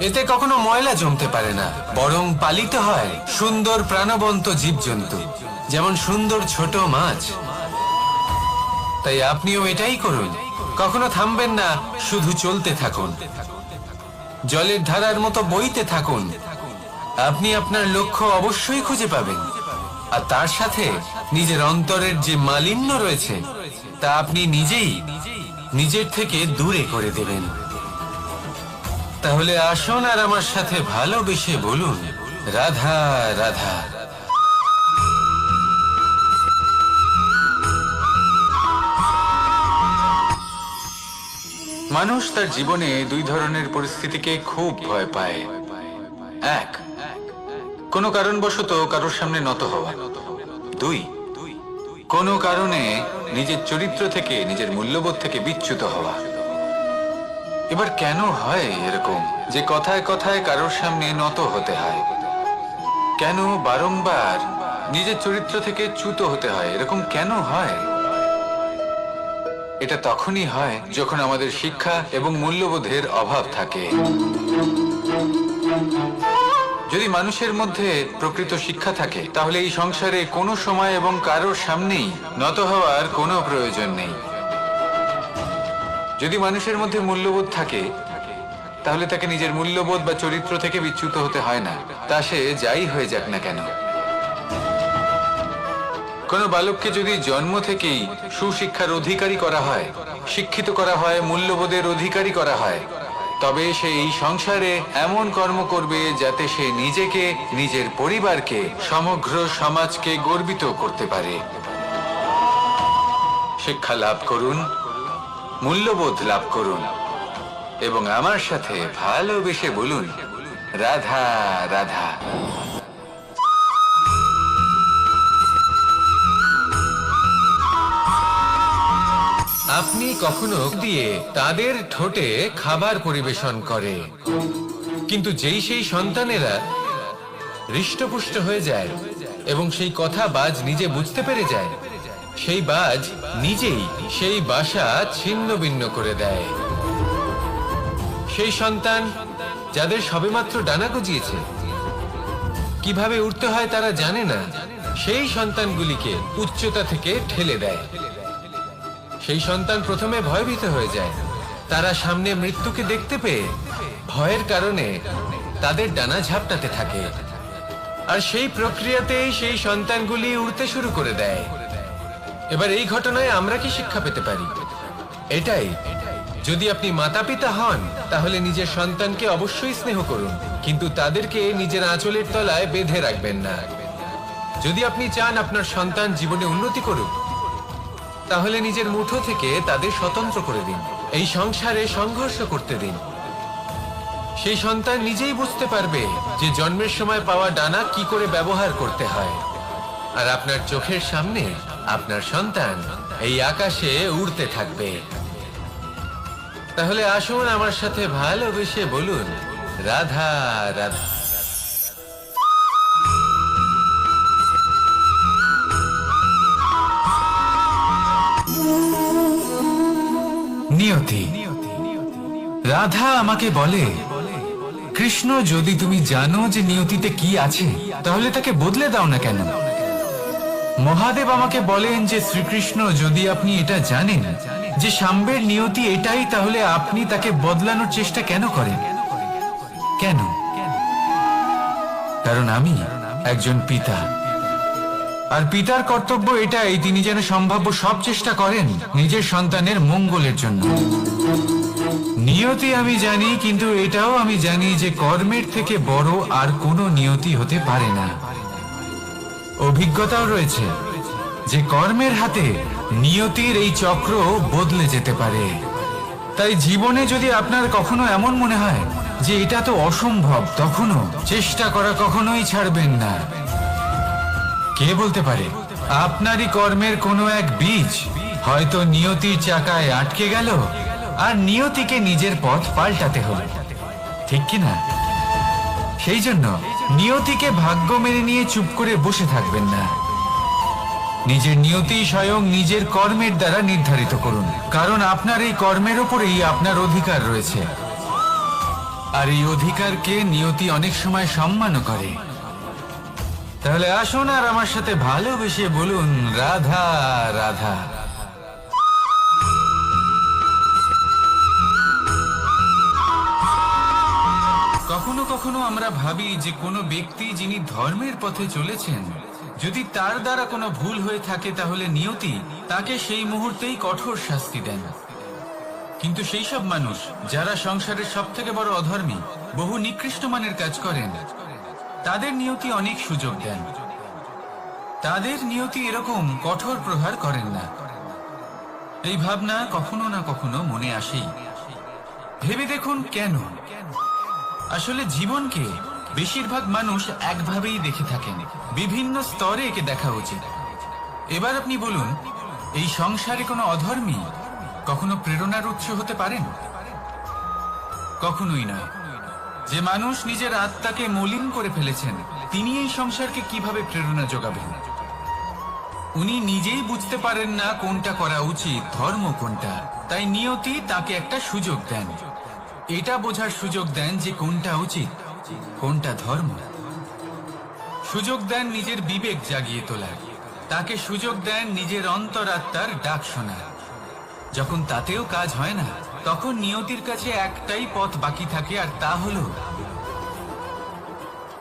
এতে কখনো ময়লা জমতে পারে না, বরং পালিত হয় সুন্দর প্রাণবন্ত জীবজন্তু, যেমন সুন্দর ছোট মাছ। তাই আপনিও এটাই করুন, কখনো থামবেন না, শুধু চলতে থাকুন, জলের ধারার মতো বইতে থাকুন। আপনি আপনার লক্ষ্য অবশ্যই খুঁজে পাবেন, আর তার সাথে নিজের অন্তরের যে মালিন্য রয়েছে, তা আপনি নিজেই নিজের থেকে দূরে করে দেবেন। তাহলে আসুন আর আমার সাথে ভালোবেসে বলুন, রাধা রাধা। মানুষ তার জীবনে দুই ধরনের পরিস্থিতিকে খুব ভয় পায়। এক, কোনো কারণবশত কারোর সামনে নত হওয়া। দুই, কোনো কারণে নিজের চরিত্র থেকে, নিজের মূল্যবোধ থেকে বিচ্যুত হওয়া। এবার কেন হয় এরকম যে কথায় কথায় কারোর সামনে নত হতে হয়? কেন বারংবার নিজের চরিত্র থেকে চ্যুত হতে হয়? এরকম কেন হয়? এটা তখনই হয় যখন আমাদের শিক্ষা এবং মূল্যবোধের অভাব থাকে। যদি মানুষের মধ্যে প্রকৃত শিক্ষা থাকে, তাহলে এই সংসারে কোনো সময় এবং কারোর সামনেই নত হওয়ার কোনো প্রয়োজন নেই। যদি মানুষের মধ্যে মূল্যবোধ থাকে, তাহলে তাকে নিজের মূল্যবোধ বা চরিত্র থেকে বিচ্যুত হতে হয় না, তা সে যাই হয়ে যাক না কেন। কোনো বালককে যদি জন্ম থেকেই সুশিক্ষার অধিকারী করা হয়, শিক্ষিত করা হয়, মূল্যবোধের অধিকারী করা হয়, তবে সে এই সংসারে এমন কর্ম করবে যাতে সে নিজেকে, নিজের পরিবারকে, সমগ্র সমাজকে গর্বিত করতে পারে। শিক্ষা লাভ করুন, মূল্যবোধ লাভ করুন এবং আমার সাথে ভালোবেসে বলুন, রাধা রাধা। আপনি কখনো দিয়ে তাদের ঠোঁটে খাবার পরিবেশন করে, কিন্তু যেই সেই সন্তানেরা হৃষ্টপুষ্ট হয়ে যায় এবং সেই কথা বাজ নিজে বুঝতে পেরে যায়, সেই বাজ নিজেই সেই বাসা ছিন্ন ভিন্ন করে দেয়। সেই সন্তান যাদের সবেমাত্র ডানা গজিয়েছে, কিভাবে উঠতে হয় তারা জানে না, সেই সন্তানগুলিকে উচ্চতা থেকে ঠেলে দেয়। সেই সন্তান প্রথমে ভয়ভীত হয়ে যায়, তারা সামনে মৃত্যুকে দেখতে পেয়ে ভয়ের কারণে তাদের ডানা ঝাপটাতে থাকে, আর সেই প্রক্রিয়াতেই সেই সন্তানগুলি উড়তে শুরু করে দেয়। এবার এই ঘটনায় আমরা কি শিক্ষা পেতে পারি? এটাই, যদি আপনি মাতা পিতা হন, তাহলে নিজের সন্তানকে অবশ্যই স্নেহ করুন, কিন্তু তাদেরকে নিজের আঁচলের তলায় বেঁধে রাখবেন না। যদি আপনি চান আপনার সন্তান জীবনে উন্নতি করুক, তাহলে নিজের মুঠো থেকে তাদের স্বতন্ত্র করে দিন, এই সংসারে সংঘর্ষ করতে দিন। সেই সন্তান নিজেই বুঝতে পারবে যে জন্মের সময় পাওয়া ডানা কি করে ব্যবহার করতে হয়। আর আপনার চোখের সামনে আপনার সন্তান এই আকাশে উড়তে থাকবে। তাহলে আসুন আমার সাথে ভালোবেসে বলুন, রাধা রাধা। নিয়তি। রাধা আমাকে বলে, কৃষ্ণ, যদি তুমি জানো যে নিয়তিতে কি আছে, তাহলে তাকে বদলে দাও না কেন? মহাদেব আমাকে বলেন যে শ্রীকৃষ্ণ, যদি আপনি এটা জানেন যে সাম্বের নিয়তি এটাই, তাহলে আপনি তাকে বদলানোর চেষ্টা কেন করেন? কেন? কারণ আমি একজন পিতা, আর পিতার কর্তব্য এটাই, তিনি যেন সম্ভাব্য সব চেষ্টা করেন নিজের সন্তানের মঙ্গলের জন্য। নিয়তি আমি জানি, কিন্তু এটাও আমি জানি যে কর্মের থেকে বড় আর কোনো নিয়তি হতে পারে না। অভিজ্ঞতাও রয়েছে যে কর্মের হাতে নিয়তির এই চক্র বদলে যেতে পারে। তাই জীবনে যদি আপনার কখনো এমন মনে হয় যে এটা তো অসম্ভব, তখনও চেষ্টা করা কখনোই ছাড়বেন না। কে বলতে পারে আপনারই কর্মের কোনো এক বীজ হয়তো নিয়তির চাকায় আটকে গেল, আর নিয়তিকে নিজের পথ পাল্টাতে হলো, ঠিক কি না? সেই জন্য নিয়তিকে ভাগ্য মেনে নিয়ে চুপ করে বসে থাকবেন না। নিজের নিয়তি স্বয়ং নিজের কর্মের দ্বারা নির্ধারিত করুন, কারণ আপনার এই কর্মের উপরেই আপনার অধিকার রয়েছে। আর এই অধিকারকে নিয়তি অনেক সময় সম্মানও করে। তাহলে আসুন আর আমার সাথে ভালোবেসে বলুন, রাধা রাধা। কখনো কখনো আমরা ভাবি যে কোনো ব্যক্তি যিনি ধর্মের পথে চলেছেন, যদি তার দ্বারা কোনো ভুল হয়ে থাকে, তাহলে নিয়তি তাকে সেই মুহূর্তেই কঠোর শাস্তি দেন। কিন্তু সেই সব মানুষ যারা সংসারের সব থেকে বড় অধর্মী, বহু নিকৃষ্ট মানের কাজ করেন, তাদের নিয়তি অনেক সুযোগ দেন। তাদের নিয়তি এরকম কঠোর প্রহার করেন না। এই ভাবনা কখনো না কখনো মনে আসেই। ভেবে দেখুন কেন? আসলে জীবনকে বেশিরভাগ মানুষ একভাবেই দেখে থাকেন, বিভিন্ন স্তরে একে দেখা উচিত। এবার আপনি বলুন, এই সংসারে কোনো অধর্মী কখনো প্রেরণার উৎস হতে পারেন? কখনোই নয়। যে মানুষ নিজের আত্মাকে মলিন করে ফেলেছেন, তিনি এই সংসারকে কিভাবে প্রেরণা যোগাবেন? উনি নিজেই বুঝতে পারেন না কোনটা করা উচিত, ধর্ম কোনটা। তাই নিয়তি তাকে একটা সুযোগ দেন, এটা বোঝার সুযোগ দেন যে কোনটা উচিত, কোনটা ধর্ম। সুযোগ দেন নিজের বিবেক জাগিয়ে তোলার, তাকে সুযোগ দেন নিজের অন্তরাত্মার ডাক শোনার। যখন তাতেও কাজ হয় না, তখন নিয়তির কাছে একটাই পথ বাকি থাকে, আর তা হলো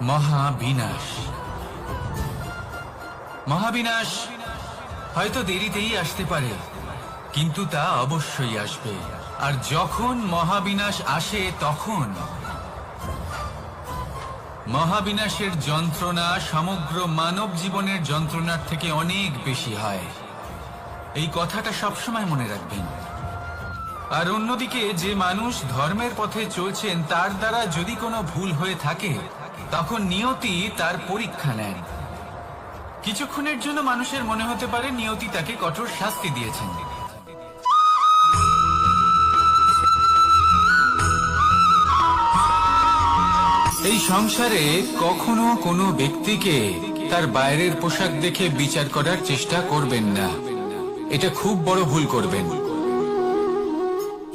মহাবিনাশ। মহাবিনাশ হয়তো দেরিতেই আসতে পারে, কিন্তু তা অবশ্যই আসবে। আর যখন মহাবিনাশ আসে, তখন মহাবিনাশের যন্ত্রণা সমগ্র মানব জীবনের যন্ত্রণার থেকে অনেক বেশি হয়। এই কথাটা সবসময় মনে রাখবেন। আর অন্যদিকে যে মানুষ ধর্মের পথে চলছেন, তার দ্বারা যদি কোনো ভুল হয়ে থাকে, তখন নিয়তি তার পরীক্ষা নেন। কিছুক্ষণের জন্য মানুষের মনে হতে পারে নিয়তি তাকে কঠোর শাস্তি দিয়েছেন। এই সংসারে কখনো কোনো ব্যক্তিকে তার বাইরের পোশাক দেখে বিচার করার চেষ্টা করবেন না। এটা খুব বড় ভুল করবেন।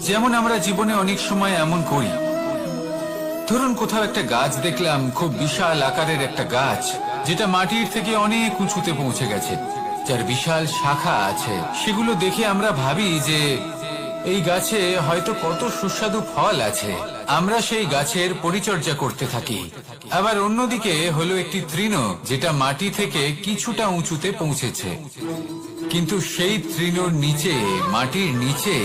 যেমন আমরা জীবনে অনেক সময় এমন করি, ধরুন কোথাও একটা গাছ দেখলাম, খুব বিশাল আকারের একটা গাছ, যেটা মাটির থেকে অনেক উঁচুতে পৌঁছে গেছে, যার বিশাল শাখা আছে। সেগুলো দেখে আমরা ভাবি যে এই গাছে হয়তো কত সুস্বাদু ফল আছে। আমরা সেই গাছের পরিচর্যা করতে থাকি। আবার অন্যদিকে হলো একটি তৃণ, যেটা মাটি থেকে কিছুটা উঁচুতে পৌঁছেছে, কিন্তু সেই তৃণর নিচে, মাটির নিচে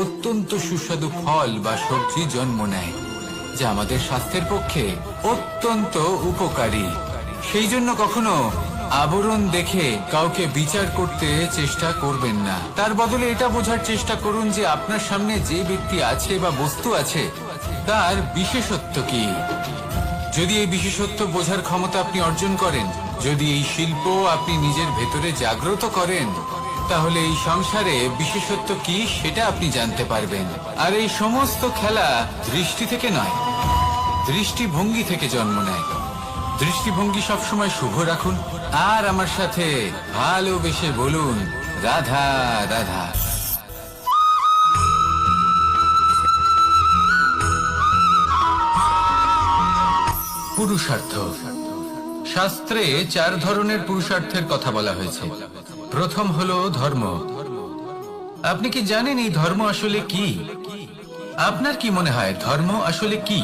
অত্যন্ত সুস্বাদু ফল বা সবজি জন্ম নেয়, যা আমাদের স্বাস্থ্যের পক্ষে অত্যন্ত উপকারী। সেই জন্য কখনো আবরণ দেখে কাউকে বিচার করতে চেষ্টা করবেন না। তার বদলে এটা বোঝার চেষ্টা করুন যে আপনার সামনে যে ব্যক্তি আছে বা বস্তু আছে, তার বিশেষত্ব কি। যদি এই বিশেষত্ব বোঝার ক্ষমতা আপনি অর্জন করেন, যদি এই শিল্প আপনি নিজের ভেতরে জাগ্রত করেন, তাহলে এই সংসারে বিশেষত্ব কি সেটা আপনি জানতে পারবেন। আর এই সমস্ত খেলা দৃষ্টি থেকে নয়, দৃষ্টিভঙ্গি থেকে জন্ম নেয়। দৃষ্টিভঙ্গি সবসময় শুভ রাখুন আর আমার সাথে ভালোবেসে বলুন, রাধা রাধা। পুরুষার্থ। শাস্ত্রে 4 ধরনের পুরুষার্থের কথা বলা হয়েছে। প্রথম হলো ধর্ম। আপনি কি জানেন এই ধর্ম আসলে কি? আপনার কি মনে হয় ধর্ম আসলে কি?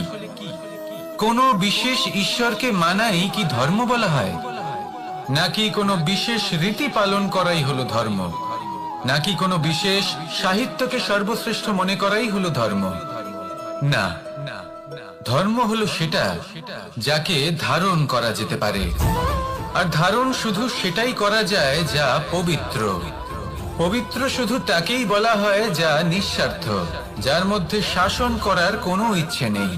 কোনো বিশেষ ঈশ্বরকে মানাই কি ধর্ম বলা হয়? নাকি কোনো বিশেষ রীতি পালন করাই হলো ধর্ম? নাকি কোনো বিশেষ সাহিত্যকে সর্বশ্রেষ্ঠ মনে করাই হলো ধর্ম? না, ধর্ম হলো সেটা যাকে ধারণ করা যেতে পারে। আর ধারণ শুধু সেটাই করা যায় যা পবিত্র। পবিত্র শুধু তাকেই বলা হয় যা নিঃস্বার্থ, যার মধ্যে শাসন করার কোনো ইচ্ছে নেই,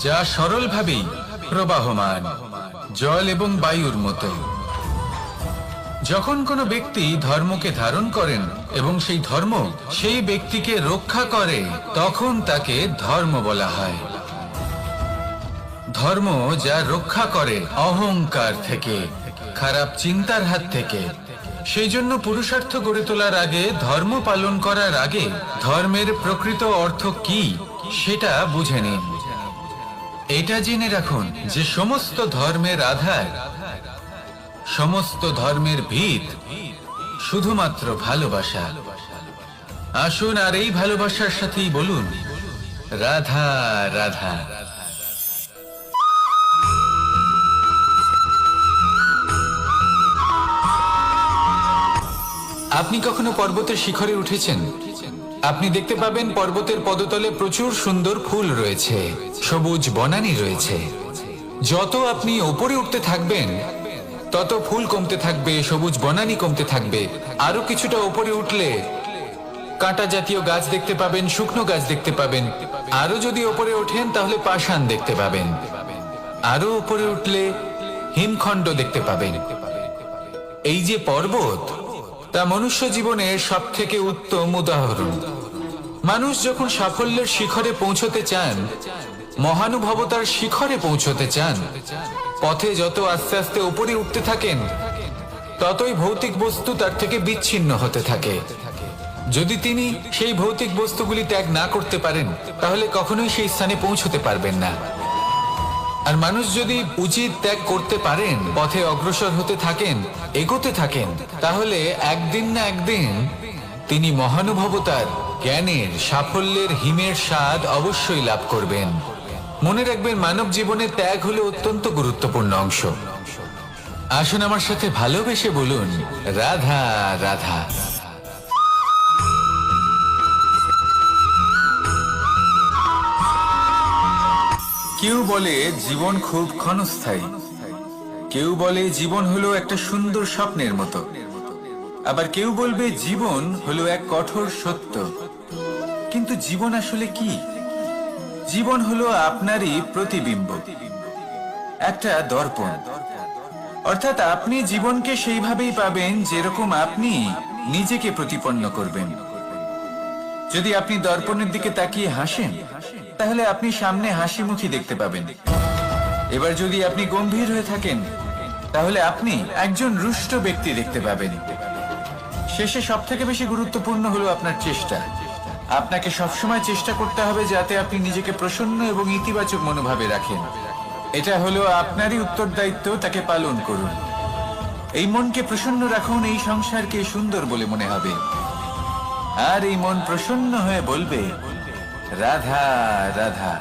যা সরলভাবেই প্রবাহমান, জল এবং বায়ুর মতো। যখন কোনো ব্যক্তি ধর্মকে ধারণ করেন এবং সেই ধর্ম সেই ব্যক্তিকে রক্ষা করে, তখন তাকে ধর্ম বলা হয়। ধর্ম যা রক্ষা করে অহংকার থেকে, খারাপ চিন্তার হাত থেকে। সেই জন্য পুরুষার্থ গড়ে তোলার আগে, ধর্ম পালন করার আগে ধর্মের প্রকৃত অর্থ কি সেটা বুঝে নিন। এটা জেনে রাখুন যে সমস্ত ধর্মের আধার, সমস্ত ধর্মের ভিত শুধুমাত্র ভালোবাসা। আসুন আর এই ভালোবাসার সাথেই বলুন, রাধা রাধা। আপনি কখনো পর্বতের শিখরে উঠেছেন? আপনি দেখতে পাবেন পর্বতের পদতলে প্রচুর সুন্দর ফুল রয়েছে, সবুজ বনানী রয়েছে। যত আপনি উপরে উঠতে থাকবেন তত ফুল কমতে থাকবে, সবুজ বনানী কমতে থাকবে। আরো কিছুটা উপরে উঠলে কাঁটা জাতীয় গাছ দেখতে পাবেন, শুকনো গাছ দেখতে পাবেন। আরো যদি উপরে ওঠেন তাহলে পাষাণ দেখতে পাবেন। আরো উপরে উঠলে হিমখণ্ড দেখতে পাবেন। এই যে পর্বত, তা মনুষ্য জীবনের সব থেকে উত্তম উদাহরণ। মানুষ যখন সাফল্যের শিখরে পৌঁছতে চান, মহানুভবতার শিখরে পৌঁছতে চান, পথে যত আস্তে আস্তে উপরে উঠতে থাকেন, ততই ভৌতিক বস্তু তার থেকে বিচ্ছিন্ন হতে থাকে। যদি তিনি সেই ভৌতিক বস্তুগুলি ত্যাগ না করতে পারেন, তাহলে কখনোই সেই স্থানে পৌঁছতে পারবেন না। আর মানুষ যদি উচিত ত্যাগ করতে পারেন, পথে অগ্রসর হতে থাকেন, এগোতে থাকেন, তাহলে একদিন না একদিন তিনি মহানুভবতার, জ্ঞানের, সাফল্যের হিমের স্বাদ অবশ্যই লাভ করবেন। মনে রাখবেন, মানব জীবনে ত্যাগ হলো অত্যন্ত গুরুত্বপূর্ণ অংশ। আসুন আমার সাথে ভালোবেসে বলুন, রাধা রাধা। কেউ বলে জীবন খুব ক্ষণস্থায়ী, কেউ বলে জীবন হলো একটা সুন্দর স্বপ্নের মতো, আবার কেউ বলবে জীবন হলো এক কঠোর সত্য। কিন্তু জীবন আসলে কি? জীবন হলো আপনারই প্রতিবিম্ব, একটা দর্পণ। অর্থাৎ আপনি জীবনকে সেইভাবেই পাবেন যেরকম আপনি নিজেকে প্রতিপন্ন করবেন। যদি আপনি দর্পণের দিকে তাকিয়ে হাসেন, তাহলে আপনি সামনে হাসি মুখী দেখতে পাবেন। এবার যদি আপনি গম্ভীর হয়ে থাকেন, তাহলে আপনি একজন রুষ্ট ব্যক্তি দেখতে পাবেন। শেষে সব থেকে বেশি গুরুত্বপূর্ণ হলো আপনার চেষ্টা। আপনাকে সবসময় চেষ্টা করতে হবে যাতে আপনি নিজেকে প্রসন্ন এবং ইতিবাচক মনোভাবে রাখেন। এটা হলো আপনারই উত্তরদায়িত্ব, তাকে পালন করুন। এই মনকে প্রসন্ন রাখুন, এই সংসারকে সুন্দর বলে মনে হবে। আর এই মন প্রসন্ন হয়ে বলবে, রাধা রাধা।